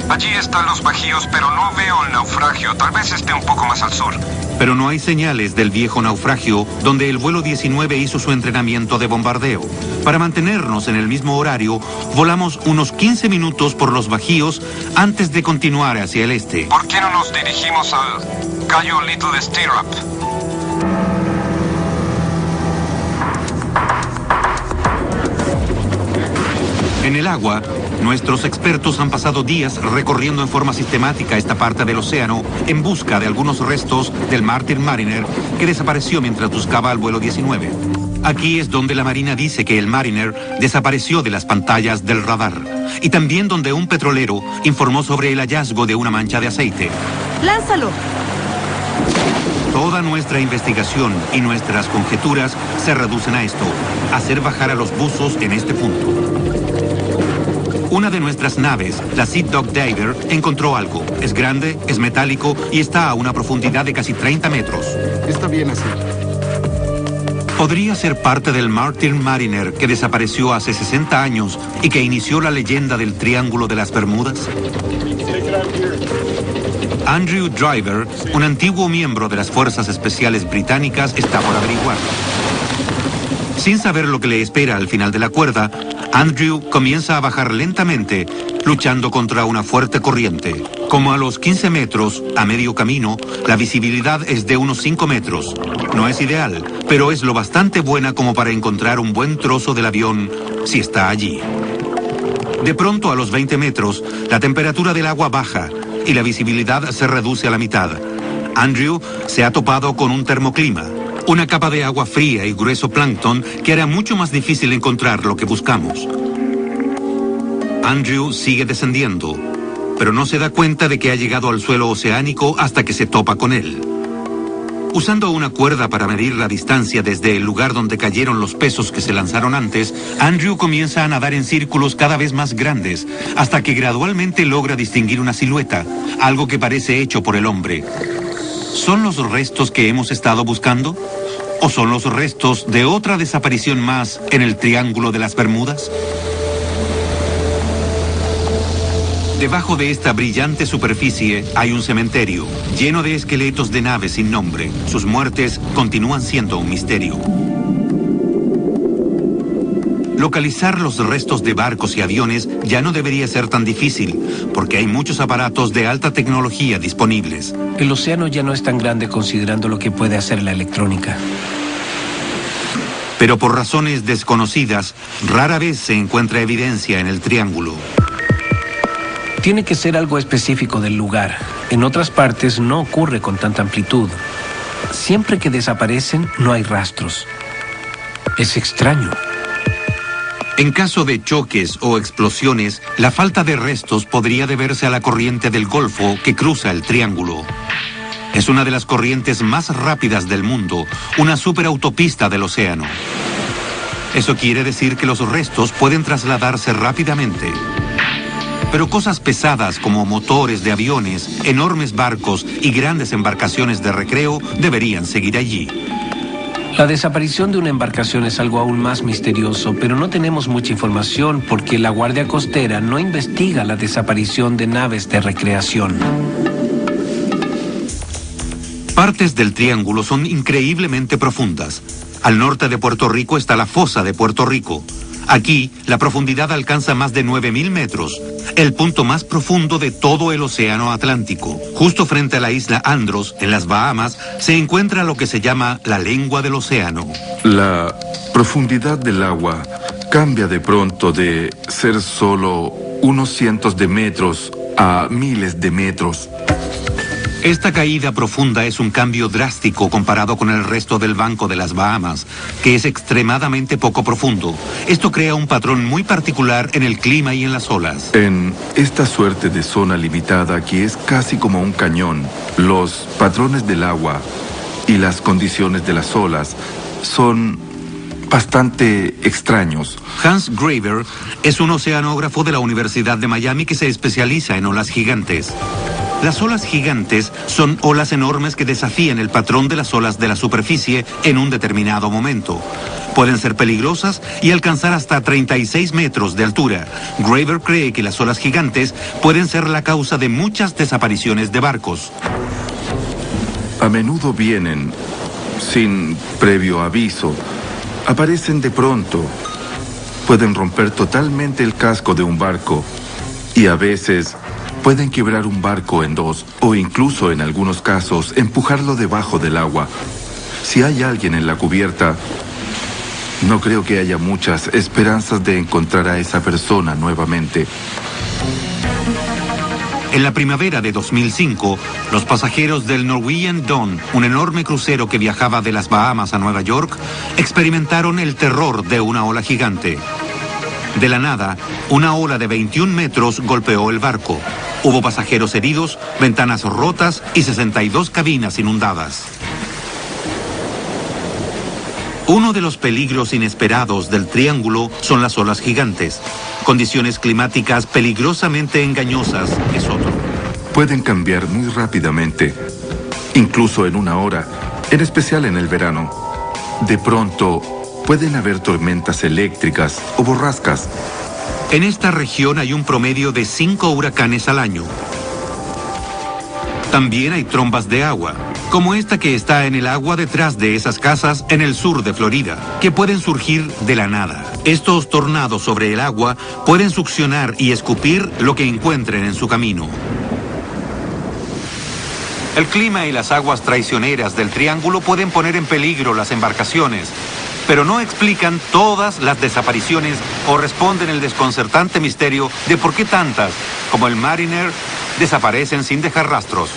Allí están los bajíos, pero no veo el naufragio. Tal vez esté un poco más al sur. Pero no hay señales del viejo naufragio donde el vuelo 19 hizo su entrenamiento de bombardeo. Para mantenernos en el mismo horario, volamos unos 15 minutos por los bajíos antes de continuar hacia el este. ¿Por qué no nos dirigimos al Cayo Little Stirrup? En el agua, nuestros expertos han pasado días recorriendo en forma sistemática esta parte del océano en busca de algunos restos del Martin Mariner que desapareció mientras buscaba al vuelo 19. Aquí es donde la Marina dice que el Mariner desapareció de las pantallas del radar y también donde un petrolero informó sobre el hallazgo de una mancha de aceite. ¡Lánzalo! Toda nuestra investigación y nuestras conjeturas se reducen a esto, hacer bajar a los buzos en este punto. Una de nuestras naves, la Sea Dog Diver, encontró algo. Es grande, es metálico y está a una profundidad de casi 30 metros. Está bien así. ¿Podría ser parte del Martin Mariner que desapareció hace 60 años y que inició la leyenda del Triángulo de las Bermudas? Andrew Driver, un antiguo miembro de las Fuerzas Especiales Británicas, está por averiguar. Sin saber lo que le espera al final de la cuerda, Andrew comienza a bajar lentamente, luchando contra una fuerte corriente. Como a los 15 metros, a medio camino, la visibilidad es de unos 5 metros. No es ideal, pero es lo bastante buena como para encontrar un buen trozo del avión si está allí. De pronto, a los 20 metros, la temperatura del agua baja y la visibilidad se reduce a la mitad. Andrew se ha topado con un termoclima, una capa de agua fría y grueso plancton que hará mucho más difícil encontrar lo que buscamos. Andrew sigue descendiendo, pero no se da cuenta de que ha llegado al suelo oceánico hasta que se topa con él. Usando una cuerda para medir la distancia desde el lugar donde cayeron los pesos que se lanzaron antes, Andrew comienza a nadar en círculos cada vez más grandes, hasta que gradualmente logra distinguir una silueta, algo que parece hecho por el hombre. ¿Son los restos que hemos estado buscando? ¿O son los restos de otra desaparición más en el Triángulo de las Bermudas? Debajo de esta brillante superficie hay un cementerio, lleno de esqueletos de naves sin nombre. Sus muertes continúan siendo un misterio. Localizar los restos de barcos y aviones ya no debería ser tan difícil, porque hay muchos aparatos de alta tecnología disponibles. El océano ya no es tan grande considerando lo que puede hacer la electrónica. Pero por razones desconocidas, rara vez se encuentra evidencia en el triángulo. Tiene que ser algo específico del lugar. En otras partes no ocurre con tanta amplitud. Siempre que desaparecen, no hay rastros. Es extraño. En caso de choques o explosiones, la falta de restos podría deberse a la corriente del Golfo que cruza el triángulo. Es una de las corrientes más rápidas del mundo, una superautopista del océano. Eso quiere decir que los restos pueden trasladarse rápidamente. Pero cosas pesadas como motores de aviones, enormes barcos y grandes embarcaciones de recreo deberían seguir allí. La desaparición de una embarcación es algo aún más misterioso, pero no tenemos mucha información porque la Guardia Costera no investiga la desaparición de naves de recreación. Partes del triángulo son increíblemente profundas. Al norte de Puerto Rico está la fosa de Puerto Rico. Aquí, la profundidad alcanza más de 9.000 metros, el punto más profundo de todo el océano Atlántico. Justo frente a la isla Andros, en las Bahamas, se encuentra lo que se llama la lengua del océano. La profundidad del agua cambia de pronto de ser solo unos cientos de metros a miles de metros. Esta caída profunda es un cambio drástico comparado con el resto del Banco de las Bahamas, que es extremadamente poco profundo. Esto crea un patrón muy particular en el clima y en las olas. En esta suerte de zona limitada que es casi como un cañón, los patrones del agua y las condiciones de las olas son bastante extraños. Hans Graver es un oceanógrafo de la Universidad de Miami que se especializa en olas gigantes. Las olas gigantes son olas enormes que desafían el patrón de las olas de la superficie en un determinado momento. Pueden ser peligrosas y alcanzar hasta 36 metros de altura. Graver cree que las olas gigantes pueden ser la causa de muchas desapariciones de barcos. A menudo vienen sin previo aviso. Aparecen de pronto. Pueden romper totalmente el casco de un barco y a veces pueden quebrar un barco en dos o incluso en algunos casos empujarlo debajo del agua. Si hay alguien en la cubierta, no creo que haya muchas esperanzas de encontrar a esa persona nuevamente. En la primavera de 2005, los pasajeros del Norwegian Dawn, un enorme crucero que viajaba de las Bahamas a Nueva York, experimentaron el terror de una ola gigante. De la nada, una ola de 21 metros golpeó el barco. Hubo pasajeros heridos, ventanas rotas y 62 cabinas inundadas. Uno de los peligros inesperados del triángulo son las olas gigantes. Condiciones climáticas peligrosamente engañosas es otro. Pueden cambiar muy rápidamente, incluso en una hora, en especial en el verano. De pronto, pueden haber tormentas eléctricas o borrascas. En esta región hay un promedio de 5 huracanes al año. También hay trombas de agua, como esta que está en el agua detrás de esas casas en el sur de Florida, que pueden surgir de la nada. Estos tornados sobre el agua pueden succionar y escupir lo que encuentren en su camino. El clima y las aguas traicioneras del triángulo pueden poner en peligro las embarcaciones, pero no explican todas las desapariciones o responden el desconcertante misterio de por qué tantas, como el Mariner, desaparecen sin dejar rastros.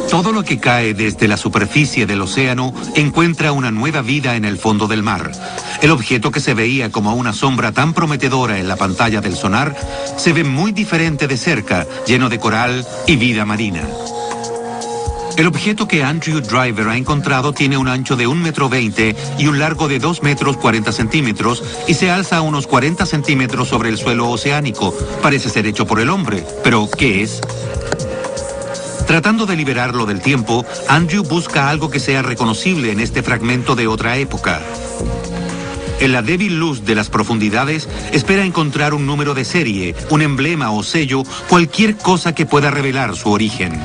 Todo lo que cae desde la superficie del océano encuentra una nueva vida en el fondo del mar. El objeto que se veía como una sombra tan prometedora en la pantalla del sonar se ve muy diferente de cerca, lleno de coral y vida marina. El objeto que Andrew Driver ha encontrado tiene un ancho de 1,20 m y un largo de 2,40 m y se alza a unos 40 centímetros sobre el suelo oceánico. Parece ser hecho por el hombre, pero ¿qué es? Tratando de liberarlo del tiempo, Andrew busca algo que sea reconocible en este fragmento de otra época. En la débil luz de las profundidades, espera encontrar un número de serie, un emblema o sello, cualquier cosa que pueda revelar su origen.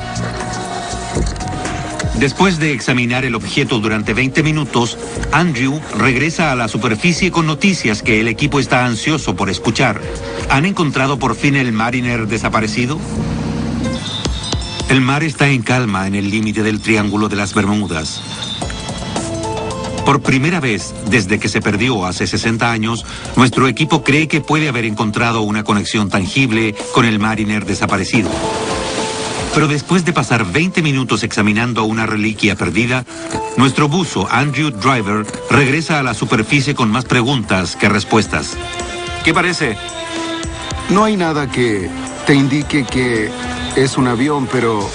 Después de examinar el objeto durante 20 minutos, Andrew regresa a la superficie con noticias que el equipo está ansioso por escuchar. ¿Han encontrado por fin el Mariner desaparecido? El mar está en calma en el límite del Triángulo de las Bermudas. Por primera vez desde que se perdió hace 60 años, nuestro equipo cree que puede haber encontrado una conexión tangible con el Mariner desaparecido. Pero después de pasar 20 minutos examinando una reliquia perdida, nuestro buzo Andrew Driver regresa a la superficie con más preguntas que respuestas. ¿Qué parece? No hay nada que te indique que es un avión, pero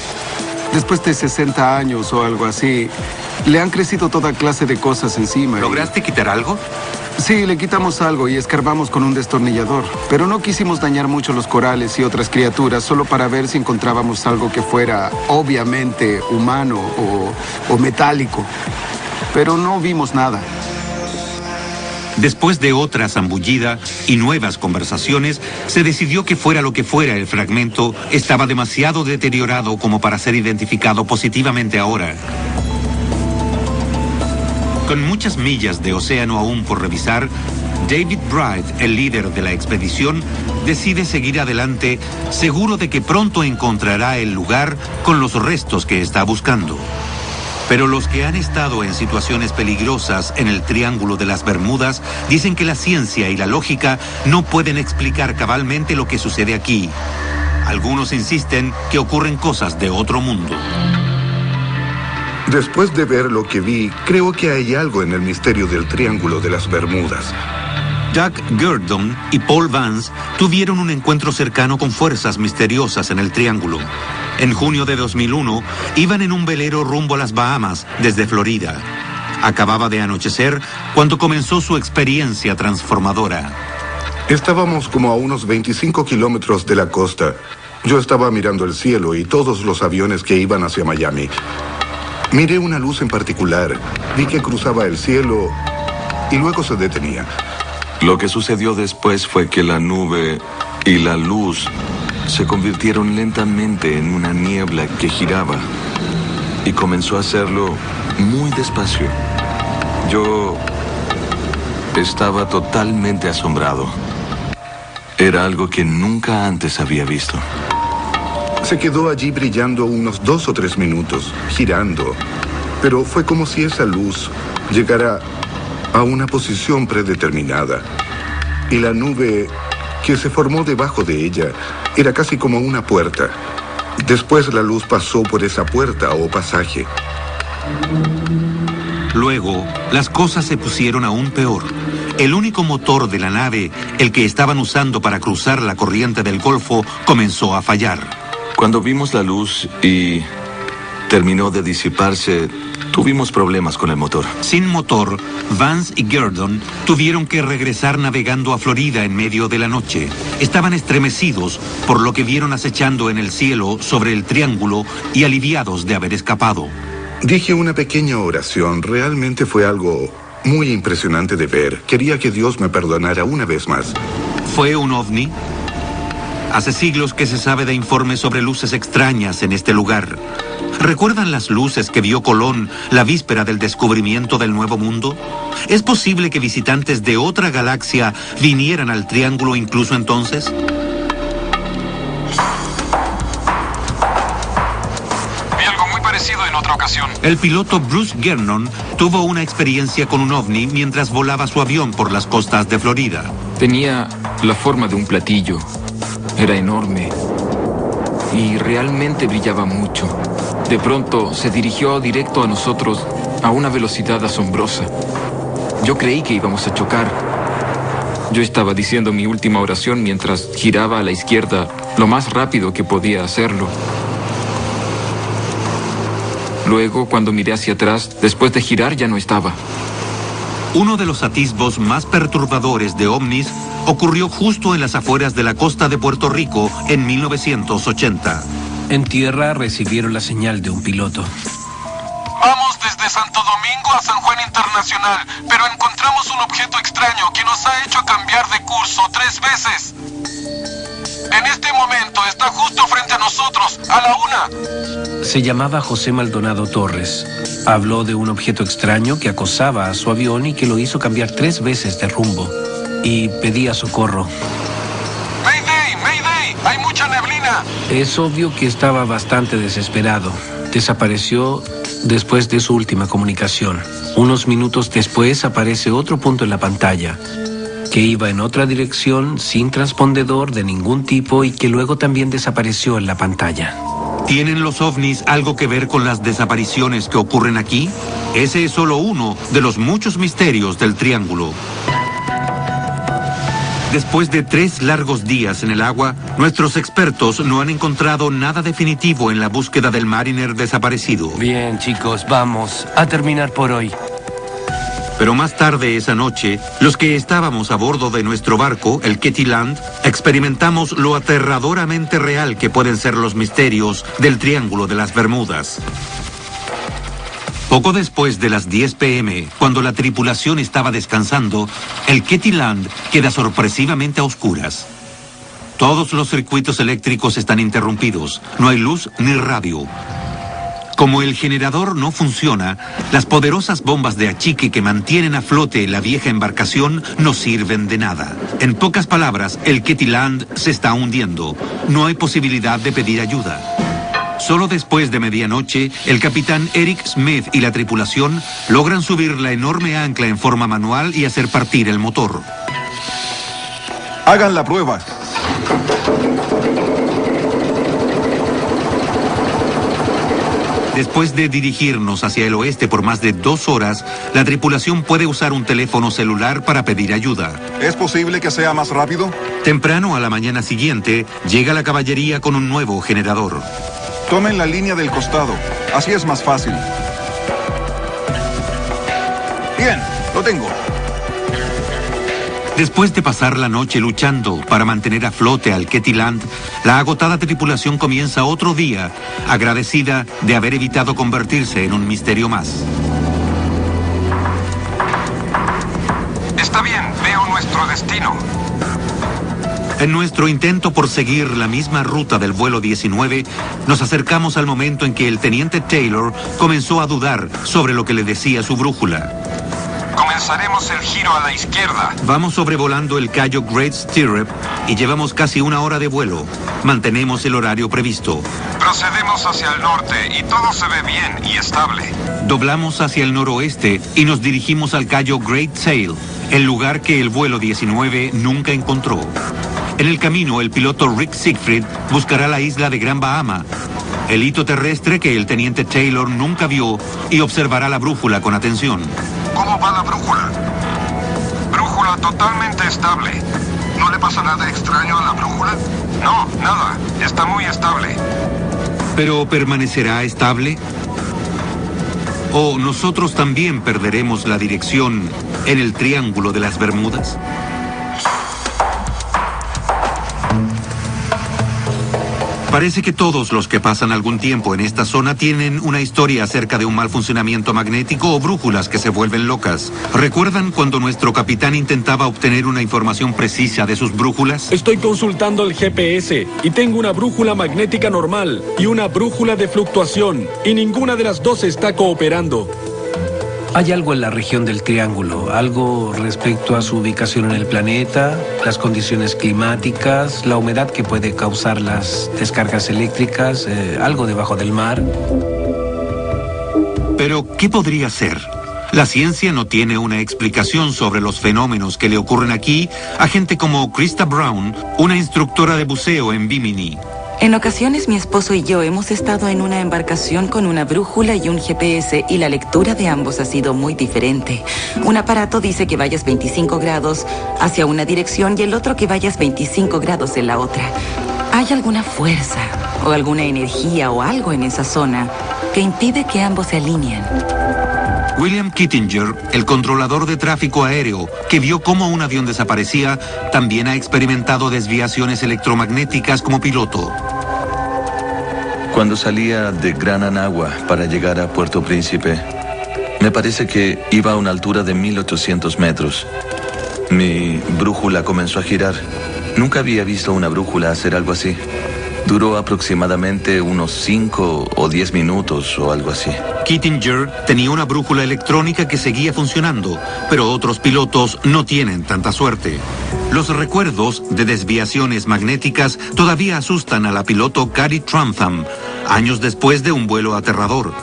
después de 60 años o algo así, Le han crecido toda clase de cosas encima. ¿Lograste quitar algo? Sí, le quitamos algo y escarbamos con un destornillador. Pero no quisimos dañar mucho los corales y otras criaturas solo para ver si encontrábamos algo que fuera obviamente humano o metálico. Pero no vimos nada. Después de otra zambullida y nuevas conversaciones, se decidió que fuera lo que fuera el fragmento, estaba demasiado deteriorado como para ser identificado positivamente ahora. Con muchas millas de océano aún por revisar, David Bright, el líder de la expedición, decide seguir adelante, seguro de que pronto encontrará el lugar con los restos que está buscando. Pero los que han estado en situaciones peligrosas en el Triángulo de las Bermudas dicen que la ciencia y la lógica no pueden explicar cabalmente lo que sucede aquí. Algunos insisten que ocurren cosas de otro mundo. Después de ver lo que vi, creo que hay algo en el misterio del Triángulo de las Bermudas. Doug Gurdon y Paul Vance tuvieron un encuentro cercano con fuerzas misteriosas en el Triángulo. En junio de 2001, iban en un velero rumbo a las Bahamas, desde Florida. Acababa de anochecer cuando comenzó su experiencia transformadora. Estábamos como a unos 25 kilómetros de la costa. Yo estaba mirando el cielo y todos los aviones que iban hacia Miami. Miré una luz en particular, vi que cruzaba el cielo y luego se detenía. Lo que sucedió después fue que la nube y la luz se convirtieron lentamente en una niebla que giraba y comenzó a hacerlo muy despacio. Yo estaba totalmente asombrado. Era algo que nunca antes había visto. Se quedó allí brillando unos 2 o 3 minutos, girando. Pero fue como si esa luz llegara a una posición predeterminada. Y la nube que se formó debajo de ella era casi como una puerta. Después la luz pasó por esa puerta o pasaje. Luego, las cosas se pusieron aún peor. El único motor de la nave, el que estaban usando para cruzar la corriente del Golfo, comenzó a fallar. Cuando vimos la luz y terminó de disiparse, tuvimos problemas con el motor. Sin motor, Vance y Gurdon tuvieron que regresar navegando a Florida en medio de la noche. Estaban estremecidos por lo que vieron acechando en el cielo sobre el Triángulo y aliviados de haber escapado. Dije una pequeña oración. Realmente fue algo muy impresionante de ver. Quería que Dios me perdonara una vez más. ¿Fue un ovni? Hace siglos que se sabe de informes sobre luces extrañas en este lugar. ¿Recuerdan las luces que vio Colón la víspera del descubrimiento del Nuevo Mundo? ¿Es posible que visitantes de otra galaxia vinieran al Triángulo incluso entonces? Vi algo muy parecido en otra ocasión. El piloto Bruce Gernon tuvo una experiencia con un ovni mientras volaba su avión por las costas de Florida. Tenía la forma de un platillo. Era enorme y realmente brillaba mucho. De pronto se dirigió directo a nosotros a una velocidad asombrosa. Yo creí que íbamos a chocar. Yo estaba diciendo mi última oración mientras giraba a la izquierda lo más rápido que podía hacerlo. Luego, cuando miré hacia atrás, después de girar ya no estaba. Uno de los atisbos más perturbadores de ovnis ocurrió justo en las afueras de la costa de Puerto Rico en 1980. En tierra recibieron la señal de un piloto. Vamos desde Santo Domingo a San Juan Internacional, pero encontramos un objeto extraño que nos ha hecho cambiar de curso 3 veces. En este momento está justo frente a nosotros, a la 1. Se llamaba José Maldonado Torres. Habló de un objeto extraño que acosaba a su avión y que lo hizo cambiar 3 veces de rumbo. Y pedía socorro. ¡Mayday! ¡Mayday! ¡Hay mucha neblina! Es obvio que estaba bastante desesperado. Desapareció después de su última comunicación. Unos minutos después aparece otro punto en la pantalla, que iba en otra dirección sin transpondedor de ningún tipo y que luego también desapareció en la pantalla. ¿Tienen los ovnis algo que ver con las desapariciones que ocurren aquí? Ese es solo uno de los muchos misterios del Triángulo. Después de 3 largos días en el agua, nuestros expertos no han encontrado nada definitivo en la búsqueda del Mariner desaparecido. Bien, chicos, vamos a terminar por hoy. Pero más tarde esa noche, los que estábamos a bordo de nuestro barco, el Ketty Land, experimentamos lo aterradoramente real que pueden ser los misterios del Triángulo de las Bermudas. Poco después de las 10 p.m., cuando la tripulación estaba descansando, el Ketty Land queda sorpresivamente a oscuras. Todos los circuitos eléctricos están interrumpidos, no hay luz ni radio. Como el generador no funciona, las poderosas bombas de achique que mantienen a flote la vieja embarcación no sirven de nada. En pocas palabras, el Ketty Land se está hundiendo. No hay posibilidad de pedir ayuda. Solo después de medianoche, el capitán Eric Smith y la tripulación logran subir la enorme ancla en forma manual y hacer partir el motor. Hagan la prueba. Después de dirigirnos hacia el oeste por más de 2 horas, la tripulación puede usar un teléfono celular para pedir ayuda. ¿Es posible que sea más rápido? Temprano a la mañana siguiente, llega la caballería con un nuevo generador. Tomen la línea del costado. Así es más fácil. Bien, lo tengo. Después de pasar la noche luchando para mantener a flote al Ketty Land, la agotada tripulación comienza otro día, agradecida de haber evitado convertirse en un misterio más. Está bien, veo nuestro destino. En nuestro intento por seguir la misma ruta del vuelo 19, nos acercamos al momento en que el teniente Taylor comenzó a dudar sobre lo que le decía su brújula. Comenzaremos el giro a la izquierda. Vamos sobrevolando el Cayo Great Stirrup y llevamos casi 1 hora de vuelo. Mantenemos el horario previsto. Procedemos hacia el norte y todo se ve bien y estable. Doblamos hacia el noroeste y nos dirigimos al Cayo Great Sail, el lugar que el vuelo 19 nunca encontró. En el camino, el piloto Rick Siegfried buscará la isla de Gran Bahama, el hito terrestre que el teniente Taylor nunca vio, y observará la brújula con atención. ¿Cómo va la brújula? Brújula totalmente estable. ¿No le pasa nada extraño a la brújula? No, nada. Está muy estable. ¿Pero permanecerá estable? ¿O nosotros también perderemos la dirección en el Triángulo de las Bermudas? Parece que todos los que pasan algún tiempo en esta zona tienen una historia acerca de un mal funcionamiento magnético o brújulas que se vuelven locas. ¿Recuerdan cuando nuestro capitán intentaba obtener una información precisa de sus brújulas? Estoy consultando el GPS y tengo una brújula magnética normal y una brújula de fluctuación, y ninguna de las dos está cooperando. Hay algo en la región del Triángulo, algo respecto a su ubicación en el planeta, las condiciones climáticas, la humedad que puede causar las descargas eléctricas, algo debajo del mar. Pero, ¿qué podría ser? La ciencia no tiene una explicación sobre los fenómenos que le ocurren aquí a gente como Krista Brown, una instructora de buceo en Bimini. En ocasiones mi esposo y yo hemos estado en una embarcación con una brújula y un GPS y la lectura de ambos ha sido muy diferente. Un aparato dice que vayas 25 grados hacia una dirección y el otro que vayas 25 grados en la otra. ¿Hay alguna fuerza o alguna energía o algo en esa zona que impide que ambos se alineen? William Kittinger, el controlador de tráfico aéreo, que vio cómo un avión desaparecía, también ha experimentado desviaciones electromagnéticas como piloto. Cuando salía de Gran Anagua para llegar a Puerto Príncipe, me parece que iba a una altura de 1800 metros. Mi brújula comenzó a girar. Nunca había visto una brújula hacer algo así. Duró aproximadamente unos 5 o 10 minutos o algo así. Kittinger tenía una brújula electrónica que seguía funcionando, pero otros pilotos no tienen tanta suerte. Los recuerdos de desviaciones magnéticas todavía asustan a la piloto Carrie Trantham, años después de un vuelo aterrador.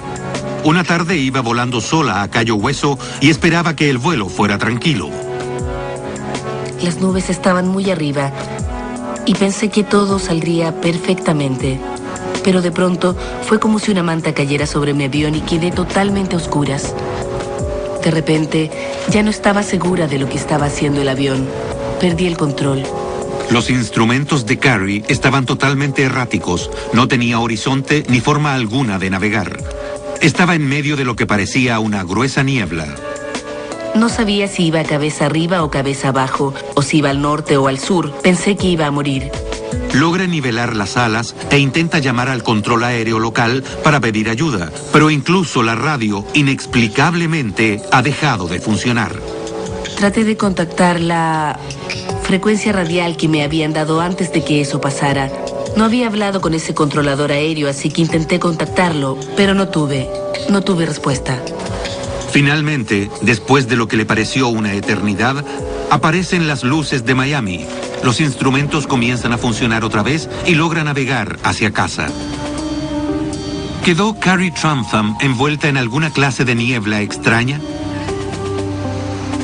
Una tarde iba volando sola a Cayo Hueso y esperaba que el vuelo fuera tranquilo. Las nubes estaban muy arriba y pensé que todo saldría perfectamente. Pero de pronto fue como si una manta cayera sobre mi avión y quedé totalmente a oscuras. De repente, ya no estaba segura de lo que estaba haciendo el avión. perdí el control. Los instrumentos de Carrie estaban totalmente erráticos. No tenía horizonte ni forma alguna de navegar. Estaba en medio de lo que parecía una gruesa niebla. No sabía si iba cabeza arriba o cabeza abajo, o si iba al norte o al sur. Pensé que iba a morir. Logra nivelar las alas e intenta llamar al control aéreo local para pedir ayuda, pero incluso la radio, inexplicablemente, ha dejado de funcionar. Traté de contactar la frecuencia radial que me habían dado antes de que eso pasara. No había hablado con ese controlador aéreo, así que intenté contactarlo, pero no tuve respuesta. Finalmente, después de lo que le pareció una eternidad, aparecen las luces de Miami. Los instrumentos comienzan a funcionar otra vez y logra navegar hacia casa. ¿Quedó Carrie Trantham envuelta en alguna clase de niebla extraña?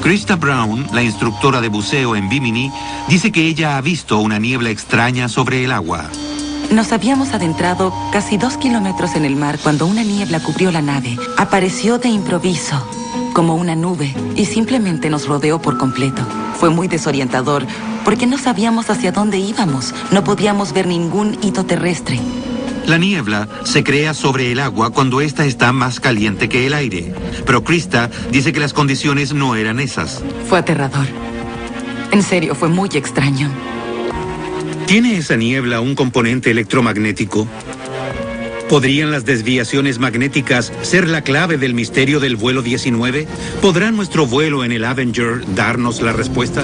Krista Brown, la instructora de buceo en Bimini, dice que ella ha visto una niebla extraña sobre el agua. Nos habíamos adentrado casi 2 kilómetros en el mar cuando una niebla cubrió la nave. Apareció de improviso, como una nube, y simplemente nos rodeó por completo. Fue muy desorientador, porque no sabíamos hacia dónde íbamos. No podíamos ver ningún hito terrestre. La niebla se crea sobre el agua cuando ésta está más caliente que el aire. Pero Krista dice que las condiciones no eran esas. Fue aterrador. En serio, fue muy extraño. ¿Tiene esa niebla un componente electromagnético? ¿Podrían las desviaciones magnéticas ser la clave del misterio del vuelo 19? ¿Podrá nuestro vuelo en el Avenger darnos la respuesta?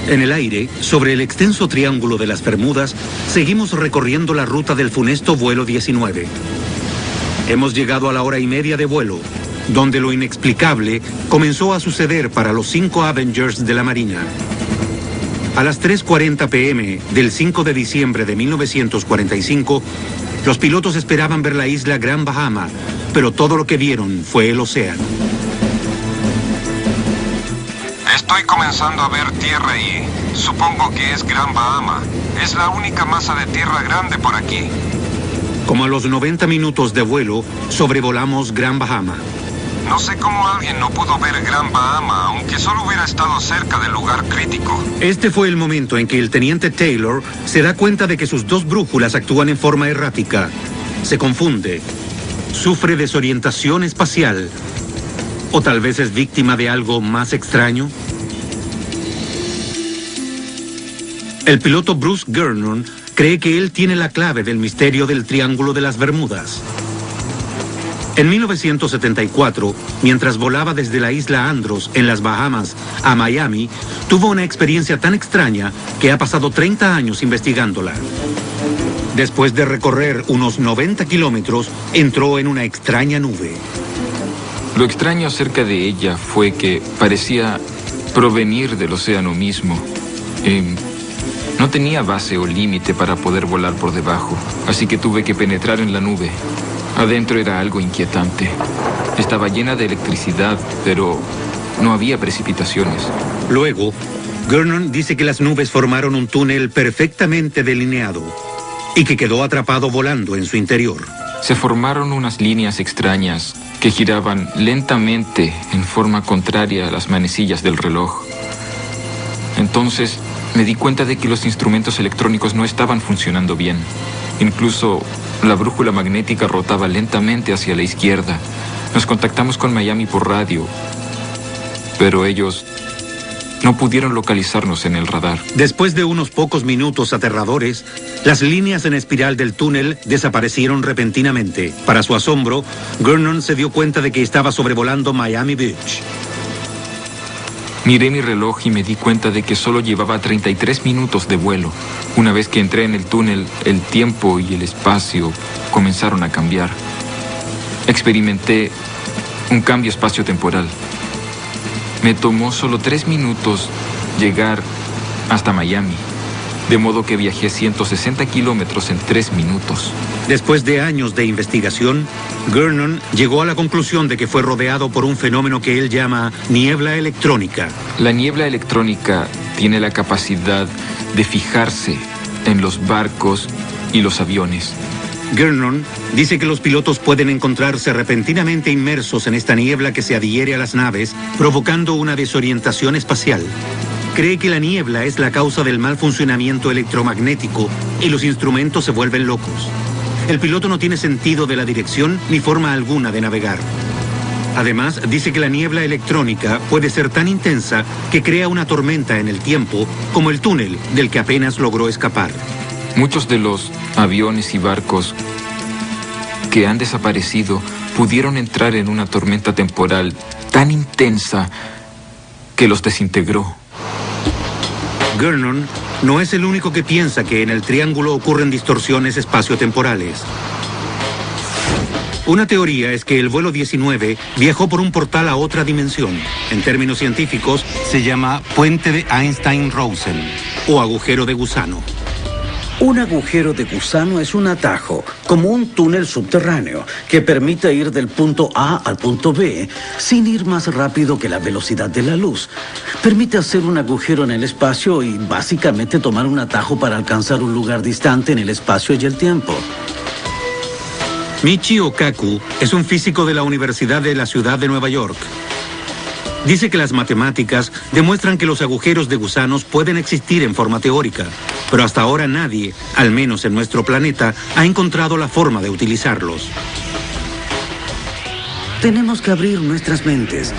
En el aire, sobre el extenso triángulo de las Bermudas, seguimos recorriendo la ruta del funesto vuelo 19. Hemos llegado a la 1:30 de vuelo, donde lo inexplicable comenzó a suceder para los 5 Avengers de la Marina. A las 3:40 p.m. del 5 de diciembre de 1945, los pilotos esperaban ver la isla Gran Bahama, pero todo lo que vieron fue el océano. Estoy comenzando a ver tierra ahí. Supongo que es Gran Bahama. Es la única masa de tierra grande por aquí. Como a los 90 minutos de vuelo, sobrevolamos Gran Bahama. No sé cómo alguien no pudo ver Gran Bahama, aunque solo hubiera estado cerca del lugar crítico. Este fue el momento en que el teniente Taylor se da cuenta de que sus 2 brújulas actúan en forma errática. Se confunde. Sufre desorientación espacial. ¿O tal vez es víctima de algo más extraño? El piloto Bruce Gernon cree que él tiene la clave del misterio del Triángulo de las Bermudas. En 1974, mientras volaba desde la isla Andros, en las Bahamas, a Miami, tuvo una experiencia tan extraña que ha pasado 30 años investigándola. Después de recorrer unos 90 kilómetros, entró en una extraña nube. Lo extraño acerca de ella fue que parecía provenir del océano mismo. No tenía base o límite para poder volar por debajo, así que tuve que penetrar en la nube. Adentro era algo inquietante. Estaba llena de electricidad, pero no había precipitaciones. Luego, Gernon dice que las nubes formaron un túnel perfectamente delineado y que quedó atrapado volando en su interior. Se formaron unas líneas extrañas que giraban lentamente en forma contraria a las manecillas del reloj. Entonces me di cuenta de que los instrumentos electrónicos no estaban funcionando bien. Incluso la brújula magnética rotaba lentamente hacia la izquierda. Nos contactamos con Miami por radio, pero ellos no pudieron localizarnos en el radar. Después de unos pocos minutos aterradores, las líneas en espiral del túnel desaparecieron repentinamente. Para su asombro, Gernon se dio cuenta de que estaba sobrevolando Miami Beach. Miré mi reloj y me di cuenta de que solo llevaba 33 minutos de vuelo. Una vez que entré en el túnel, el tiempo y el espacio comenzaron a cambiar. Experimenté un cambio espacio-temporal. Me tomó solo 3 minutos llegar hasta Miami, de modo que viajé 160 kilómetros en 3 minutos. Después de años de investigación, Gernon llegó a la conclusión de que fue rodeado por un fenómeno que él llama niebla electrónica. La niebla electrónica tiene la capacidad de fijarse en los barcos y los aviones. Gernon dice que los pilotos pueden encontrarse repentinamente inmersos en esta niebla que se adhiere a las naves, provocando una desorientación espacial. cree que la niebla es la causa del mal funcionamiento electromagnético y los instrumentos se vuelven locos. El piloto no tiene sentido de la dirección ni forma alguna de navegar. Además, dice que la niebla electrónica puede ser tan intensa que crea una tormenta en el tiempo, como el túnel del que apenas logró escapar. Muchos de los aviones y barcos que han desaparecido pudieron entrar en una tormenta temporal tan intensa que los desintegró. Gernon no es el único que piensa que en el triángulo ocurren distorsiones espaciotemporales. Una teoría es que el vuelo 19 viajó por un portal a otra dimensión. En términos científicos, se llama puente de Einstein-Rosen o agujero de gusano. Un agujero de gusano es un atajo, como un túnel subterráneo, que permite ir del punto A al punto B sin ir más rápido que la velocidad de la luz. Permite hacer un agujero en el espacio y básicamente tomar un atajo para alcanzar un lugar distante en el espacio y el tiempo. Michio Kaku es un físico de la Universidad de la Ciudad de Nueva York. Dice que las matemáticas demuestran que los agujeros de gusanos pueden existir en forma teórica, pero hasta ahora nadie, al menos en nuestro planeta, ha encontrado la forma de utilizarlos. Tenemos que abrir nuestras mentes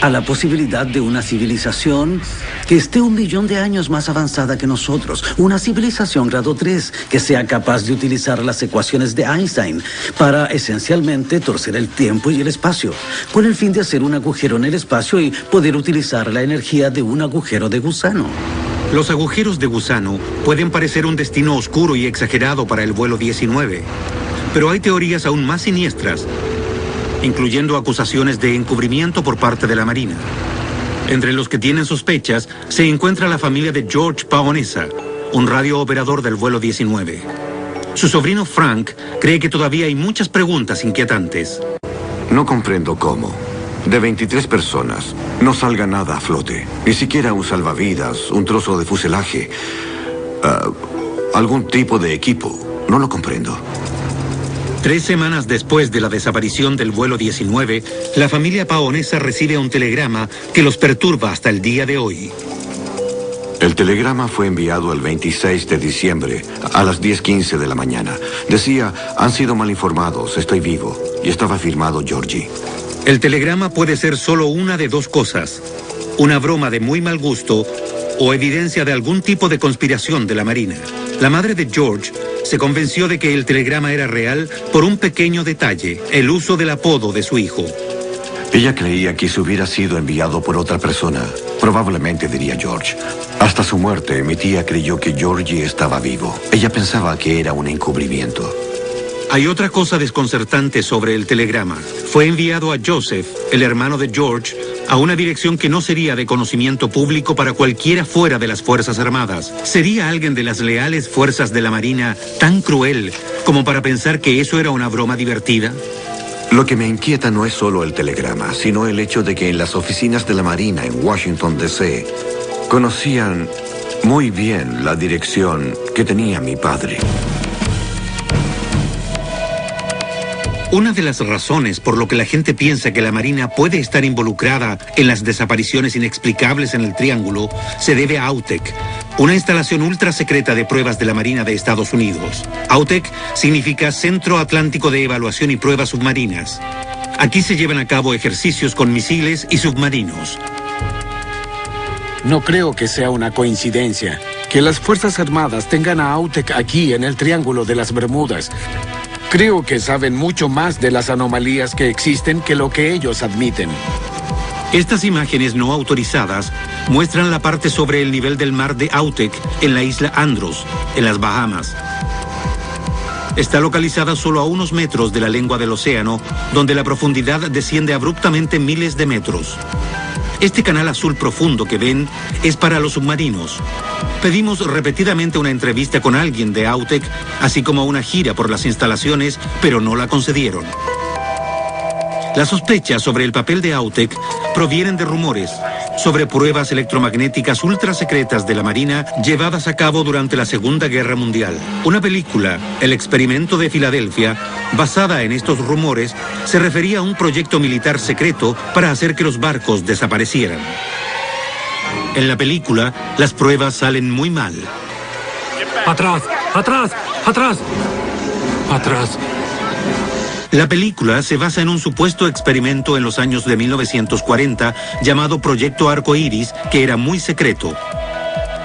a la posibilidad de una civilización que esté 1 millón de años más avanzada que nosotros. Una civilización grado 3 que sea capaz de utilizar las ecuaciones de Einstein para esencialmente torcer el tiempo y el espacio, con el fin de hacer un agujero en el espacio y poder utilizar la energía de un agujero de gusano. Los agujeros de gusano pueden parecer un destino oscuro y exagerado para el vuelo 19, pero hay teorías aún más siniestras, incluyendo acusaciones de encubrimiento por parte de la Marina. Entre los que tienen sospechas se encuentra la familia de George Paonessa, un radiooperador del vuelo 19. Su sobrino Frank cree que todavía hay muchas preguntas inquietantes. No comprendo cómo, de 23 personas, no salga nada a flote. Ni siquiera un salvavidas, un trozo de fuselaje, algún tipo de equipo. No lo comprendo. 3 semanas después de la desaparición del vuelo 19, la familia Paonessa recibe un telegrama que los perturba hasta el día de hoy. El telegrama fue enviado el 26 de diciembre a las 10:15 de la mañana. Decía, han sido mal informados, estoy vivo. Y estaba firmado Georgie. El telegrama puede ser solo una de 2 cosas: una broma de muy mal gusto o evidencia de algún tipo de conspiración de la Marina. La madre de George se convenció de que el telegrama era real por un pequeño detalle: el uso del apodo de su hijo. Ella creía que se hubiera sido enviado por otra persona. Probablemente, diría George. Hasta su muerte, mi tía creyó que Georgie estaba vivo. Ella pensaba que era un encubrimiento. Hay otra cosa desconcertante sobre el telegrama. Fue enviado a Joseph, el hermano de George, a una dirección que no sería de conocimiento público para cualquiera fuera de las Fuerzas Armadas. ¿Sería alguien de las leales fuerzas de la Marina tan cruel como para pensar que eso era una broma divertida? Lo que me inquieta no es solo el telegrama, sino el hecho de que en las oficinas de la Marina en Washington, D.C., conocían muy bien la dirección que tenía mi padre. Una de las razones por lo que la gente piensa que la Marina puede estar involucrada en las desapariciones inexplicables en el Triángulo se debe a AUTEC, una instalación ultra secreta de pruebas de la Marina de Estados Unidos. AUTEC significa Centro Atlántico de Evaluación y Pruebas Submarinas. Aquí se llevan a cabo ejercicios con misiles y submarinos. No creo que sea una coincidencia que las Fuerzas Armadas tengan a AUTEC aquí en el Triángulo de las Bermudas. Creo que saben mucho más de las anomalías que existen que lo que ellos admiten. Estas imágenes no autorizadas muestran la parte sobre el nivel del mar de AUTEC en la isla Andros, en las Bahamas. Está localizada solo a unos metros de la lengua del océano, donde la profundidad desciende abruptamente miles de metros. Este canal azul profundo que ven es para los submarinos. Pedimos repetidamente una entrevista con alguien de AUTEC, así como una gira por las instalaciones, pero no la concedieron. Las sospechas sobre el papel de AUTEC provienen de rumores sobre pruebas electromagnéticas ultra secretas de la Marina llevadas a cabo durante la Segunda Guerra Mundial. Una película, El experimento de Filadelfia, basada en estos rumores, se refería a un proyecto militar secreto para hacer que los barcos desaparecieran. En la película, las pruebas salen muy mal. ¡Atrás! ¡Atrás! ¡Atrás! ¡Atrás! La película se basa en un supuesto experimento en los años de 1940 llamado Proyecto Arcoíris, que era muy secreto.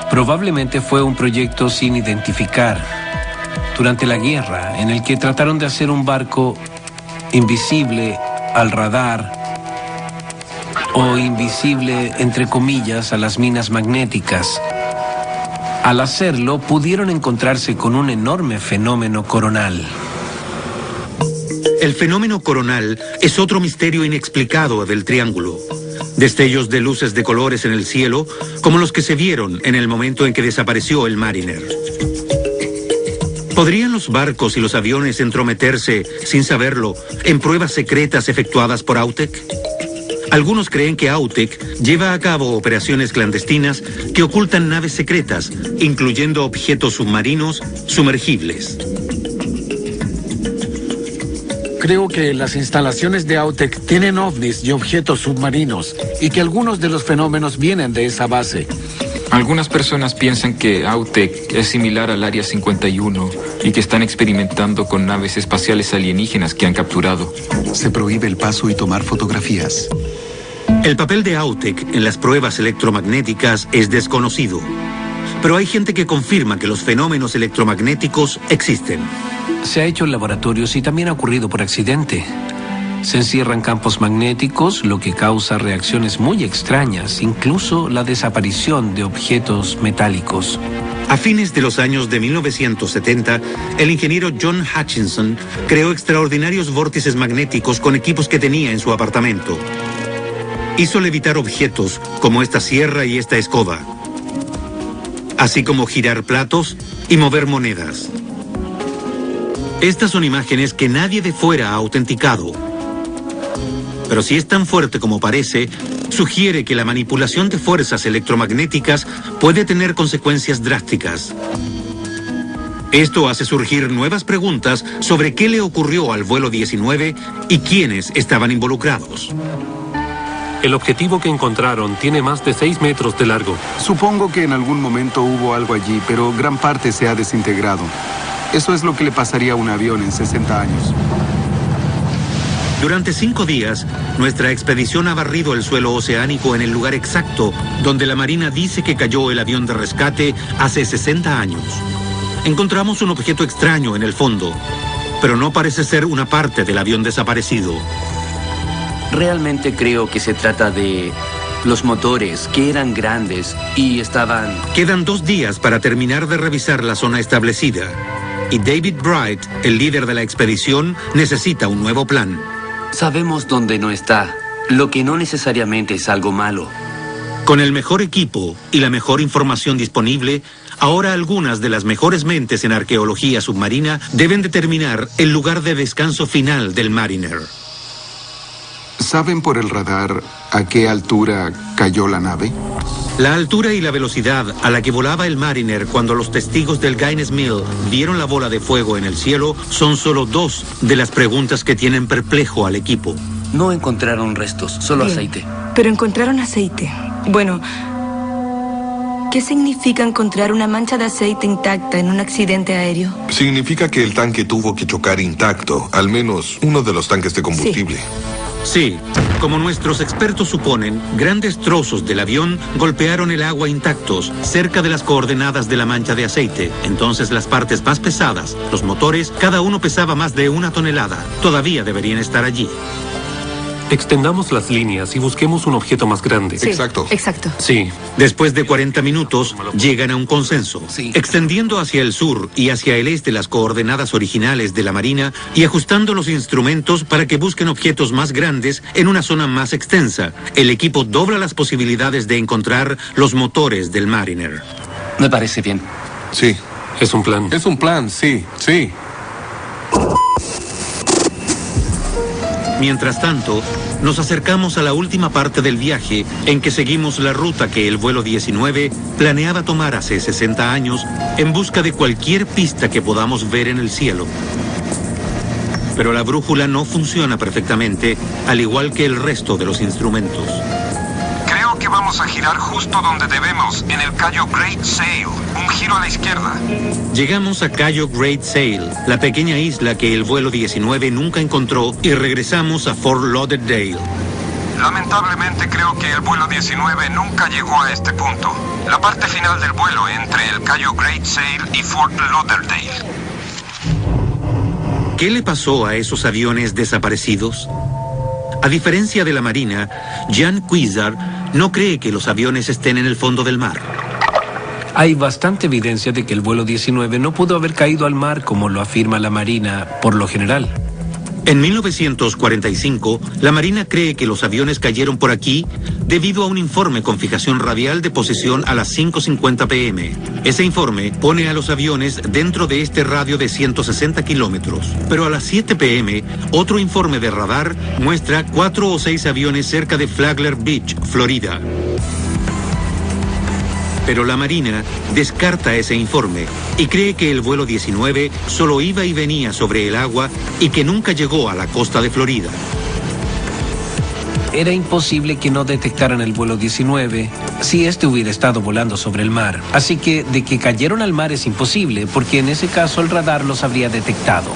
Probablemente fue un proyecto sin identificar durante la guerra, en el que trataron de hacer un barco invisible al radar o invisible, entre comillas, a las minas magnéticas. Al hacerlo, pudieron encontrarse con un enorme fenómeno coronal. El fenómeno coronal es otro misterio inexplicado del triángulo. Destellos de luces de colores en el cielo, como los que se vieron en el momento en que desapareció el Mariner. ¿Podrían los barcos y los aviones entrometerse, sin saberlo, en pruebas secretas efectuadas por Autek? Algunos creen que Autek lleva a cabo operaciones clandestinas que ocultan naves secretas, incluyendo objetos submarinos sumergibles. Creo que las instalaciones de Autek tienen ovnis y objetos submarinos, y que algunos de los fenómenos vienen de esa base. Algunas personas piensan que Autek es similar al Área 51 y que están experimentando con naves espaciales alienígenas que han capturado. Se prohíbe el paso y tomar fotografías. El papel de Autek en las pruebas electromagnéticas es desconocido, pero hay gente que confirma que los fenómenos electromagnéticos existen. Se ha hecho en laboratorios y también ha ocurrido por accidente. Se encierran campos magnéticos, lo que causa reacciones muy extrañas, incluso la desaparición de objetos metálicos. A fines de los años de 1970, el ingeniero John Hutchinson creó extraordinarios vórtices magnéticos con equipos que tenía en su apartamento. Hizo levitar objetos como esta sierra y esta escoba, así como girar platos y mover monedas. Estas son imágenes que nadie de fuera ha autenticado. Pero si es tan fuerte como parece, sugiere que la manipulación de fuerzas electromagnéticas puede tener consecuencias drásticas. Esto hace surgir nuevas preguntas sobre qué le ocurrió al vuelo 19 y quiénes estaban involucrados. El objetivo que encontraron tiene más de 6 metros de largo. Supongo que en algún momento hubo algo allí, pero gran parte se ha desintegrado. Eso es lo que le pasaría a un avión en 60 años. Durante 5 días, nuestra expedición ha barrido el suelo oceánico en el lugar exacto donde la Marina dice que cayó el avión de rescate hace 60 años. Encontramos un objeto extraño en el fondo, pero no parece ser una parte del avión desaparecido. Realmente creo que se trata de los motores, que eran grandes y estaban... Quedan 2 días para terminar de revisar la zona establecida. Y David Bright, el líder de la expedición, necesita un nuevo plan. Sabemos dónde no está, lo que no necesariamente es algo malo. Con el mejor equipo y la mejor información disponible, ahora algunas de las mejores mentes en arqueología submarina deben determinar el lugar de descanso final del Mariner. ¿Saben por el radar a qué altura cayó la nave? La altura y la velocidad a la que volaba el Mariner cuando los testigos del Guinness Mill vieron la bola de fuego en el cielo son solo 2 de las preguntas que tienen perplejo al equipo. No encontraron restos, solo Bien, aceite. Pero encontraron aceite. Bueno, ¿qué significa encontrar una mancha de aceite intacta en un accidente aéreo? Significa que el tanque tuvo que chocar intacto, al menos uno de los tanques de combustible. Sí, como nuestros expertos suponen, grandes trozos del avión golpearon el agua intactos, cerca de las coordenadas de la mancha de aceite. Entonces las partes más pesadas, los motores, cada uno pesaba más de 1 tonelada. Todavía deberían estar allí. Extendamos las líneas y busquemos un objeto más grande. Sí, exacto. Sí. Después de 40 minutos, llegan a un consenso. Extendiendo hacia el sur y hacia el este las coordenadas originales de la Marina y ajustando los instrumentos para que busquen objetos más grandes en una zona más extensa, el equipo dobla las posibilidades de encontrar los motores del Mariner. Me parece bien. Sí. Es un plan. Es un plan, sí, sí. Mientras tanto, nos acercamos a la última parte del viaje en que seguimos la ruta que el vuelo 19 planeaba tomar hace 60 años en busca de cualquier pista que podamos ver en el cielo. Pero la brújula no funciona perfectamente, al igual que el resto de los instrumentos. Creo que vamos vamos a girar justo donde debemos, en el Cayo Great Sail. Un giro a la izquierda. Llegamos a Cayo Great Sail, la pequeña isla que el vuelo 19 nunca encontró, y regresamos a Fort Lauderdale. Lamentablemente creo que el vuelo 19 nunca llegó a este punto. La parte final del vuelo entre el Cayo Great Sail y Fort Lauderdale. ¿Qué le pasó a esos aviones desaparecidos? A diferencia de la Marina, Jan Cuizar no cree que los aviones estén en el fondo del mar. Hay bastante evidencia de que el vuelo 19 no pudo haber caído al mar como lo afirma la Marina por lo general. En 1945, la Marina cree que los aviones cayeron por aquí debido a un informe con fijación radial de posición a las 5:50 p.m. Ese informe pone a los aviones dentro de este radio de 160 kilómetros. Pero a las 7 p.m., otro informe de radar muestra 4 o 6 aviones cerca de Flagler Beach, Florida. Pero la Marina descarta ese informe y cree que el vuelo 19 solo iba y venía sobre el agua y que nunca llegó a la costa de Florida. Era imposible que no detectaran el vuelo 19 si este hubiera estado volando sobre el mar. Así que de que cayeron al mar es imposible, porque en ese caso el radar los habría detectado.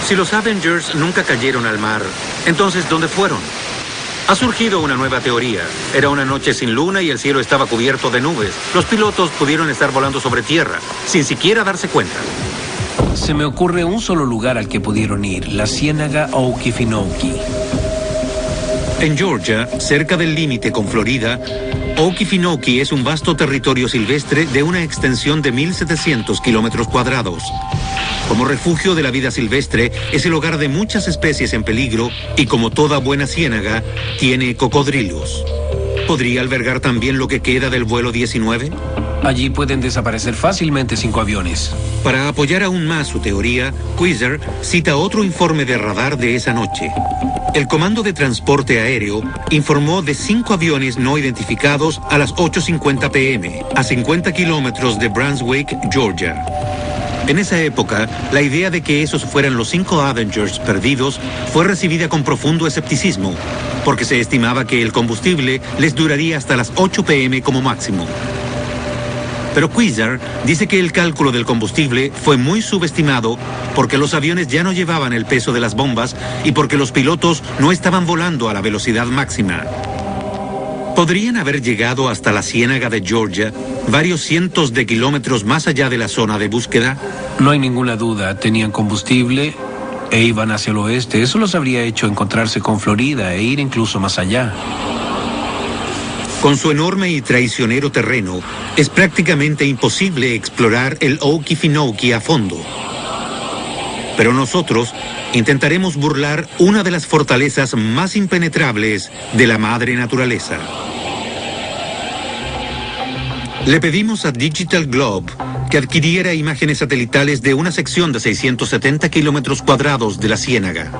Si los Avengers nunca cayeron al mar, entonces ¿dónde fueron? Ha surgido una nueva teoría. Era una noche sin luna y el cielo estaba cubierto de nubes. Los pilotos pudieron estar volando sobre tierra, sin siquiera darse cuenta. Se me ocurre un solo lugar al que pudieron ir, la ciénaga Okefenokee. En Georgia, cerca del límite con Florida, Okefenokee es un vasto territorio silvestre de una extensión de 1.700 kilómetros cuadrados. Como refugio de la vida silvestre, es el hogar de muchas especies en peligro y, como toda buena ciénaga, tiene cocodrilos. ¿Podría albergar también lo que queda del vuelo 19? Allí pueden desaparecer fácilmente 5 aviones. Para apoyar aún más su teoría, Cuizar cita otro informe de radar de esa noche. El Comando de Transporte Aéreo informó de 5 aviones no identificados a las 8:50 p.m., a 50 kilómetros de Brunswick, Georgia. En esa época, la idea de que esos fueran los 5 Avengers perdidos fue recibida con profundo escepticismo, porque se estimaba que el combustible les duraría hasta las 8 p.m. como máximo. Pero Cuizar dice que el cálculo del combustible fue muy subestimado porque los aviones ya no llevaban el peso de las bombas y porque los pilotos no estaban volando a la velocidad máxima. ¿Podrían haber llegado hasta la ciénaga de Georgia, varios cientos de kilómetros más allá de la zona de búsqueda? No hay ninguna duda, tenían combustible e iban hacia el oeste. Eso los habría hecho encontrarse con Florida e ir incluso más allá. Con su enorme y traicionero terreno, es prácticamente imposible explorar el Okefenokee a fondo. Pero nosotros intentaremos burlar una de las fortalezas más impenetrables de la madre naturaleza. Le pedimos a Digital Globe que adquiriera imágenes satelitales de una sección de 670 kilómetros cuadrados de la ciénaga.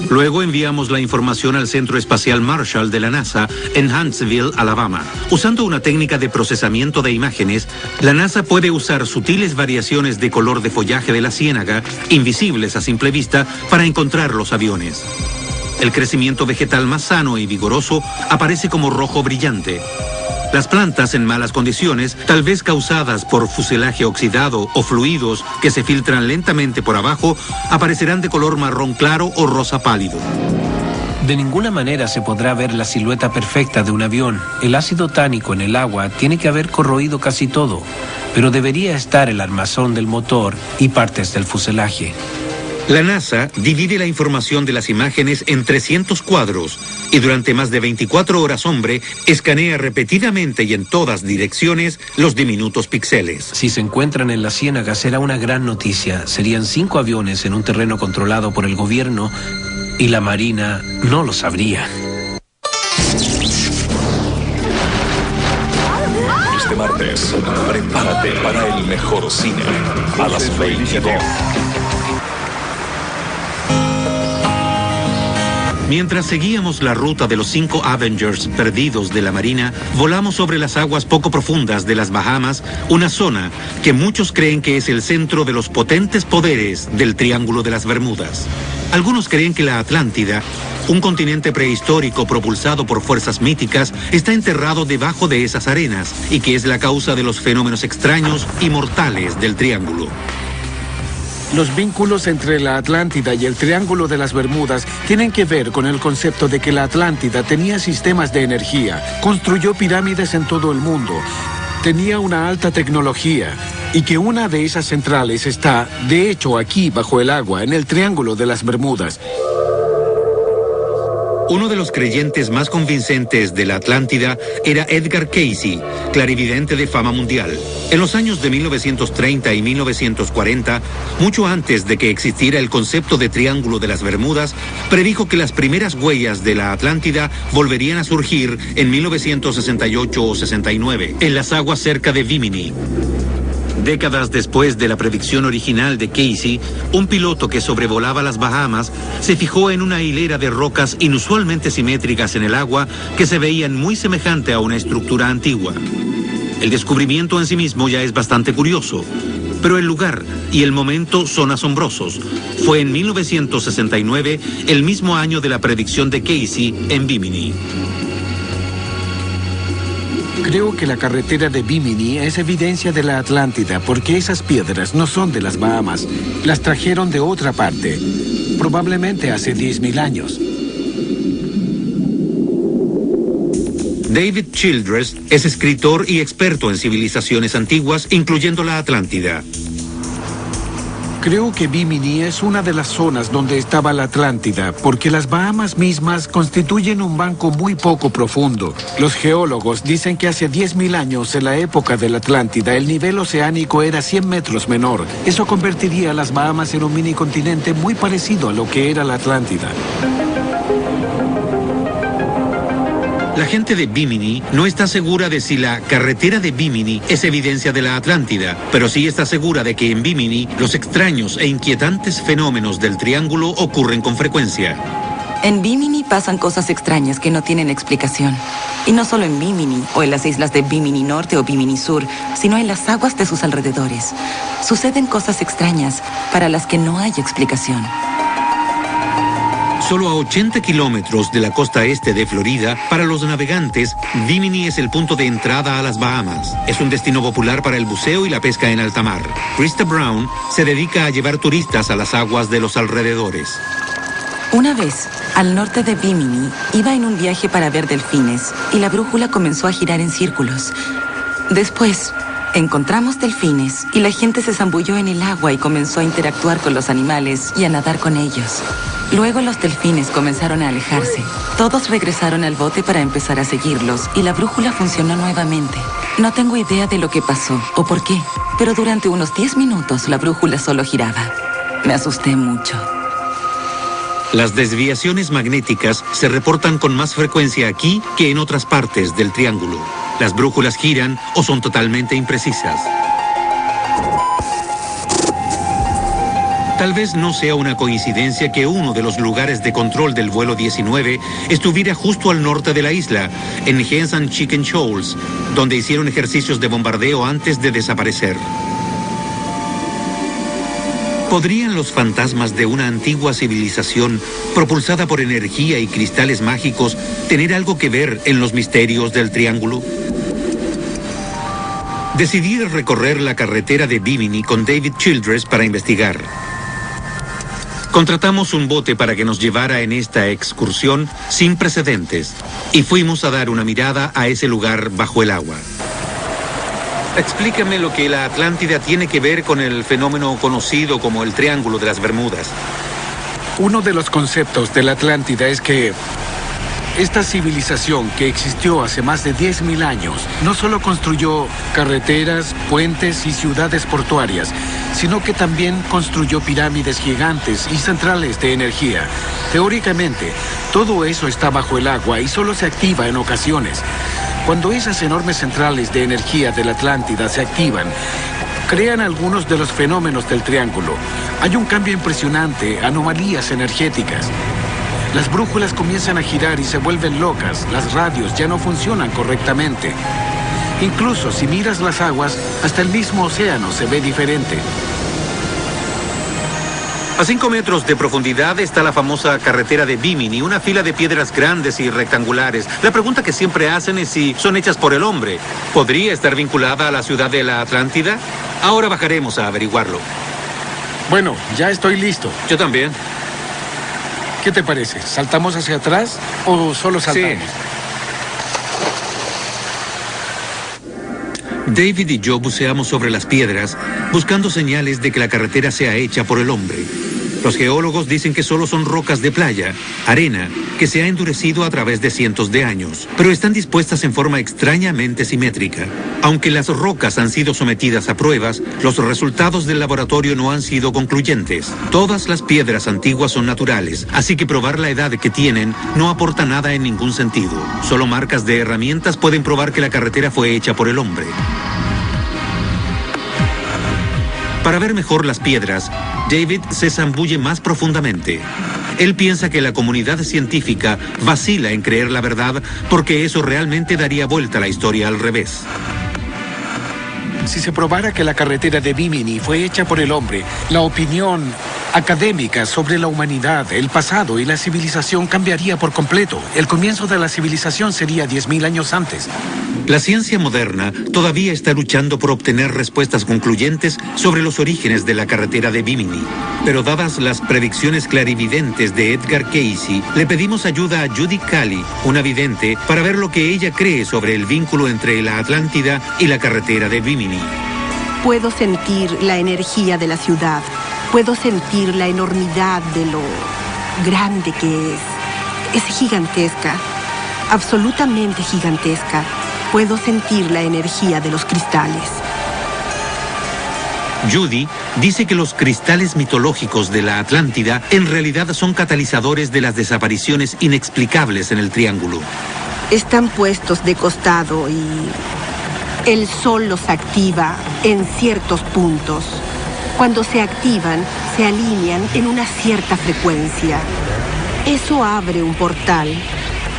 Luego enviamos la información al Centro Espacial Marshall de la NASA en Huntsville, Alabama. Usando una técnica de procesamiento de imágenes, la NASA puede usar sutiles variaciones de color de follaje de la ciénaga, invisibles a simple vista, para encontrar los aviones. El crecimiento vegetal más sano y vigoroso aparece como rojo brillante. Las plantas en malas condiciones, tal vez causadas por fuselaje oxidado o fluidos que se filtran lentamente por abajo, aparecerán de color marrón claro o rosa pálido. De ninguna manera se podrá ver la silueta perfecta de un avión. El ácido tánico en el agua tiene que haber corroído casi todo, pero debería estar el armazón del motor y partes del fuselaje. La NASA divide la información de las imágenes en 300 cuadros y durante más de 24 horas hombre escanea repetidamente y en todas direcciones los diminutos píxeles. Si se encuentran en la ciénaga será una gran noticia. Serían 5 aviones en un terreno controlado por el gobierno y la Marina no lo sabría. Este martes, prepárate para el mejor cine a las 22. Mientras seguíamos la ruta de los 5 Avengers perdidos de la Marina, volamos sobre las aguas poco profundas de las Bahamas, una zona que muchos creen que es el centro de los potentes poderes del Triángulo de las Bermudas. Algunos creen que la Atlántida Un continente prehistórico propulsado por fuerzas míticas está enterrado debajo de esas arenas y que es la causa de los fenómenos extraños y mortales del Triángulo. Los vínculos entre la Atlántida y el Triángulo de las Bermudas tienen que ver con el concepto de que la Atlántida tenía sistemas de energía, construyó pirámides en todo el mundo, tenía una alta tecnología y que una de esas centrales está, de hecho, aquí bajo el agua, en el Triángulo de las Bermudas. Uno de los creyentes más convincentes de la Atlántida era Edgar Cayce, clarividente de fama mundial. En los años de 1930 y 1940, mucho antes de que existiera el concepto de Triángulo de las Bermudas, predijo que las primeras huellas de la Atlántida volverían a surgir en 1968 o 69, en las aguas cerca de Bimini. Décadas después de la predicción original de Cayce, un piloto que sobrevolaba las Bahamas se fijó en una hilera de rocas inusualmente simétricas en el agua que se veían muy semejante a una estructura antigua. El descubrimiento en sí mismo ya es bastante curioso, pero el lugar y el momento son asombrosos. Fue en 1969, el mismo año de la predicción de Cayce en Bimini. Creo que la carretera de Bimini es evidencia de la Atlántida porque esas piedras no son de las Bahamas. Las trajeron de otra parte, probablemente hace 10.000 años. David Childress es escritor y experto en civilizaciones antiguas, incluyendo la Atlántida. Creo que Bimini es una de las zonas donde estaba la Atlántida, porque las Bahamas mismas constituyen un banco muy poco profundo. Los geólogos dicen que hace 10.000 años, en la época de la Atlántida, el nivel oceánico era 100 metros menor. Eso convertiría a las Bahamas en un mini continente muy parecido a lo que era la Atlántida. La gente de Bimini no está segura de si la carretera de Bimini es evidencia de la Atlántida, pero sí está segura de que en Bimini los extraños e inquietantes fenómenos del Triángulo ocurren con frecuencia. En Bimini pasan cosas extrañas que no tienen explicación. Y no solo en Bimini o en las islas de Bimini Norte o Bimini Sur, sino en las aguas de sus alrededores. Suceden cosas extrañas para las que no hay explicación. Solo a 80 kilómetros de la costa este de Florida, para los navegantes, Bimini es el punto de entrada a las Bahamas. Es un destino popular para el buceo y la pesca en alta mar. Krista Brown se dedica a llevar turistas a las aguas de los alrededores. Una vez, al norte de Bimini, iba en un viaje para ver delfines y la brújula comenzó a girar en círculos. Después, encontramos delfines y la gente se zambulló en el agua y comenzó a interactuar con los animales y a nadar con ellos. Luego los delfines comenzaron a alejarse. Todos regresaron al bote para empezar a seguirlos y la brújula funcionó nuevamente. No tengo idea de lo que pasó o por qué, pero durante unos 10 minutos la brújula solo giraba. Me asusté mucho. Las desviaciones magnéticas se reportan con más frecuencia aquí que en otras partes del Triángulo. Las brújulas giran o son totalmente imprecisas. Tal vez no sea una coincidencia que uno de los lugares de control del vuelo 19 estuviera justo al norte de la isla, en Hens and Chicken Shoals, donde hicieron ejercicios de bombardeo antes de desaparecer. ¿Podrían los fantasmas de una antigua civilización propulsada por energía y cristales mágicos tener algo que ver en los misterios del Triángulo? Decidí recorrer la carretera de Bimini con David Childress para investigar. Contratamos un bote para que nos llevara en esta excursión sin precedentes y fuimos a dar una mirada a ese lugar bajo el agua. Explícame lo que la Atlántida tiene que ver con el fenómeno conocido como el Triángulo de las Bermudas. Uno de los conceptos de la Atlántida es que esta civilización que existió hace más de 10.000 años no solo construyó carreteras, puentes y ciudades portuarias, sino que también construyó pirámides gigantes y centrales de energía. Teóricamente, todo eso está bajo el agua y solo se activa en ocasiones. Cuando esas enormes centrales de energía de la Atlántida se activan, crean algunos de los fenómenos del Triángulo. Hay un cambio impresionante, anomalías energéticas. Las brújulas comienzan a girar y se vuelven locas. Las radios ya no funcionan correctamente. Incluso si miras las aguas, hasta el mismo océano se ve diferente. A 5 metros de profundidad está la famosa carretera de Bimini, una fila de piedras grandes y rectangulares. La pregunta que siempre hacen es si son hechas por el hombre. ¿Podría estar vinculada a la ciudad de la Atlántida? Ahora bajaremos a averiguarlo. Bueno, ya estoy listo. Yo también. ¿Qué te parece? ¿Saltamos hacia atrás o solo saltamos? Sí. David y yo buceamos sobre las piedras, buscando señales de que la carretera sea hecha por el hombre. Los geólogos dicen que solo son rocas de playa, arena, que se ha endurecido a través de cientos de años, pero están dispuestas en forma extrañamente simétrica. Aunque las rocas han sido sometidas a pruebas, los resultados del laboratorio no han sido concluyentes. Todas las piedras antiguas son naturales, así que probar la edad que tienen no aporta nada en ningún sentido. Solo marcas de herramientas pueden probar que la carretera fue hecha por el hombre. Para ver mejor las piedras, David se zambulle más profundamente. Él piensa que la comunidad científica vacila en creer la verdad porque eso realmente daría vuelta a la historia al revés. Si se probara que la carretera de Bimini fue hecha por el hombre, la opinión académica sobre la humanidad, el pasado y la civilización cambiaría por completo. El comienzo de la civilización sería 10.000 años antes. La ciencia moderna todavía está luchando por obtener respuestas concluyentes sobre los orígenes de la carretera de Bimini. Pero dadas las predicciones clarividentes de Edgar Cayce, le pedimos ayuda a Judy Cali, una vidente, para ver lo que ella cree sobre el vínculo entre la Atlántida y la carretera de Bimini. Puedo sentir la energía de la ciudad. Puedo sentir la enormidad de lo grande que es. Es gigantesca, absolutamente gigantesca. Puedo sentir la energía de los cristales. Judy dice que los cristales mitológicos de la Atlántida en realidad son catalizadores de las desapariciones inexplicables en el triángulo. Están puestos de costado y el sol los activa en ciertos puntos. Cuando se activan, se alinean en una cierta frecuencia. Eso abre un portal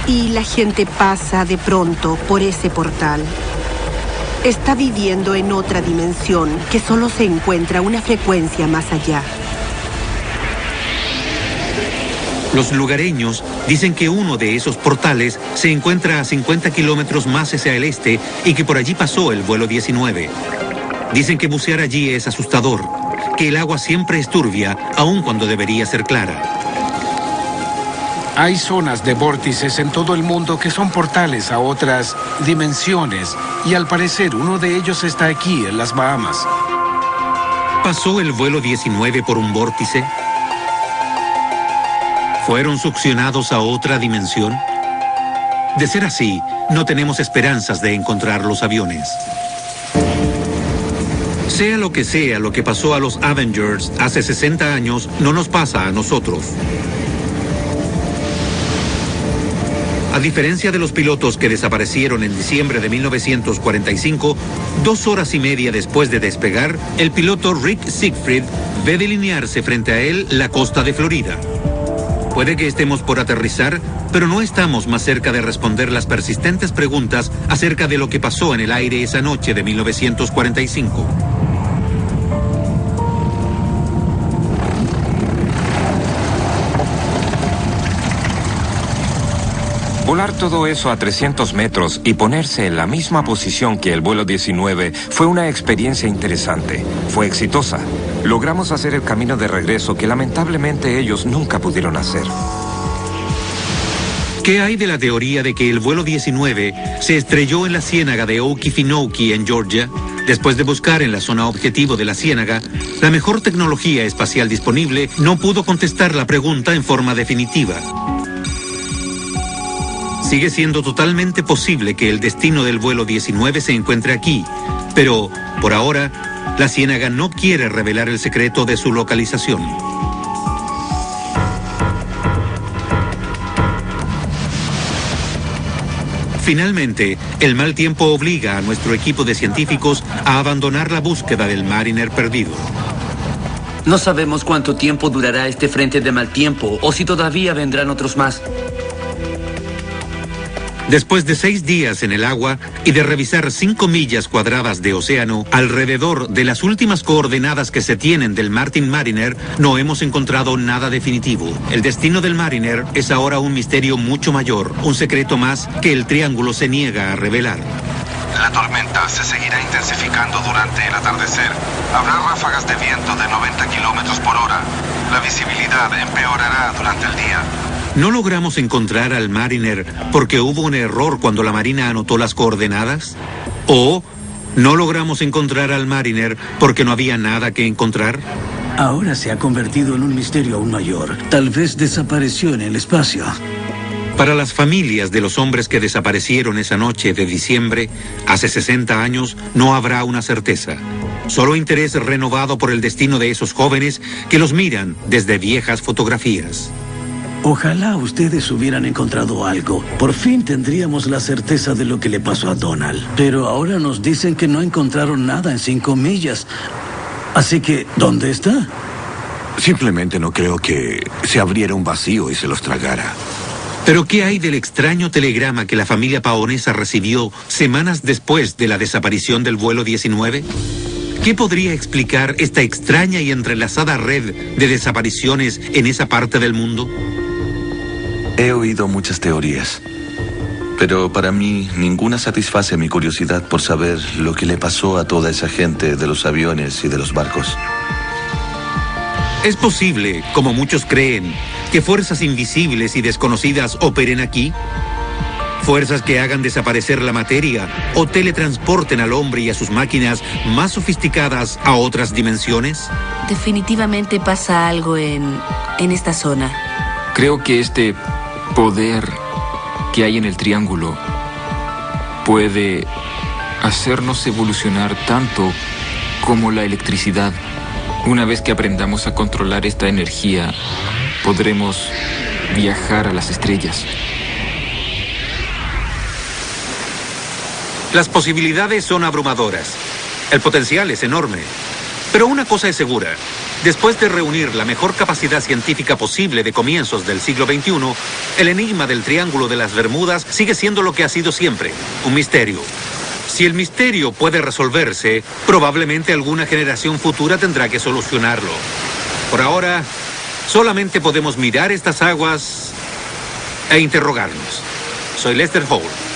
y la gente pasa de pronto por ese portal. Está viviendo en otra dimensión que solo se encuentra una frecuencia más allá. Los lugareños dicen que uno de esos portales se encuentra a 50 kilómetros más hacia el este y que por allí pasó el vuelo 19. Dicen que bucear allí es asustador, que el agua siempre es turbia, aun cuando debería ser clara. Hay zonas de vórtices en todo el mundo que son portales a otras dimensiones y al parecer uno de ellos está aquí, en las Bahamas. ¿Pasó el vuelo 19 por un vórtice? ¿Fueron succionados a otra dimensión? De ser así, no tenemos esperanzas de encontrar los aviones. Sea lo que pasó a los Avengers hace 60 años, no nos pasa a nosotros. A diferencia de los pilotos que desaparecieron en diciembre de 1945, 2 horas y media después de despegar, el piloto Rick Siegfried ve delinearse frente a él la costa de Florida. Puede que estemos por aterrizar, pero no estamos más cerca de responder las persistentes preguntas acerca de lo que pasó en el aire esa noche de 1945. Volar todo eso a 300 metros y ponerse en la misma posición que el vuelo 19 fue una experiencia interesante. Fue exitosa. Logramos hacer el camino de regreso que lamentablemente ellos nunca pudieron hacer. ¿Qué hay de la teoría de que el vuelo 19 se estrelló en la ciénaga de Okefenokee en Georgia? Después de buscar en la zona objetivo de la ciénaga, la mejor tecnología espacial disponible no pudo contestar la pregunta en forma definitiva. Sigue siendo totalmente posible que el destino del vuelo 19 se encuentre aquí, pero, por ahora, la ciénaga no quiere revelar el secreto de su localización. Finalmente, el mal tiempo obliga a nuestro equipo de científicos a abandonar la búsqueda del Mariner perdido. No sabemos cuánto tiempo durará este frente de mal tiempo o si todavía vendrán otros más. Después de 6 días en el agua y de revisar 5 millas cuadradas de océano alrededor de las últimas coordenadas que se tienen del Martin Mariner, no hemos encontrado nada definitivo. El destino del Mariner es ahora un misterio mucho mayor, un secreto más que el Triángulo se niega a revelar. La tormenta se seguirá intensificando durante el atardecer. Habrá ráfagas de viento de 90 kilómetros por hora. La visibilidad empeorará durante el día. ¿No logramos encontrar al Mariner porque hubo un error cuando la Marina anotó las coordenadas? ¿O no logramos encontrar al Mariner porque no había nada que encontrar? Ahora se ha convertido en un misterio aún mayor. Tal vez desapareció en el espacio. Para las familias de los hombres que desaparecieron esa noche de diciembre, hace 60 años, no habrá una certeza. Solo interés renovado por el destino de esos jóvenes que los miran desde viejas fotografías. Ojalá ustedes hubieran encontrado algo. Por fin tendríamos la certeza de lo que le pasó a Donald. Pero ahora nos dicen que no encontraron nada en 5 millas. Así que, ¿dónde está? Simplemente no creo que se abriera un vacío y se los tragara. ¿Pero qué hay del extraño telegrama que la familia Paonesa recibió semanas después de la desaparición del vuelo 19? ¿Qué podría explicar esta extraña y entrelazada red de desapariciones en esa parte del mundo? He oído muchas teorías, pero para mí ninguna satisface mi curiosidad por saber lo que le pasó a toda esa gente de los aviones y de los barcos. ¿Es posible, como muchos creen, que fuerzas invisibles y desconocidas operen aquí? ¿Fuerzas que hagan desaparecer la materia o teletransporten al hombre y a sus máquinas más sofisticadas a otras dimensiones? Definitivamente pasa algo en esta zona. Creo que este poder que hay en el triángulo puede hacernos evolucionar tanto como la electricidad. Una vez que aprendamos a controlar esta energía, podremos viajar a las estrellas. Las posibilidades son abrumadoras. El potencial es enorme. Pero una cosa es segura. Después de reunir la mejor capacidad científica posible de comienzos del siglo XXI, el enigma del Triángulo de las Bermudas sigue siendo lo que ha sido siempre, un misterio. Si el misterio puede resolverse, probablemente alguna generación futura tendrá que solucionarlo. Por ahora, solamente podemos mirar estas aguas e interrogarnos. Soy Lester Holt.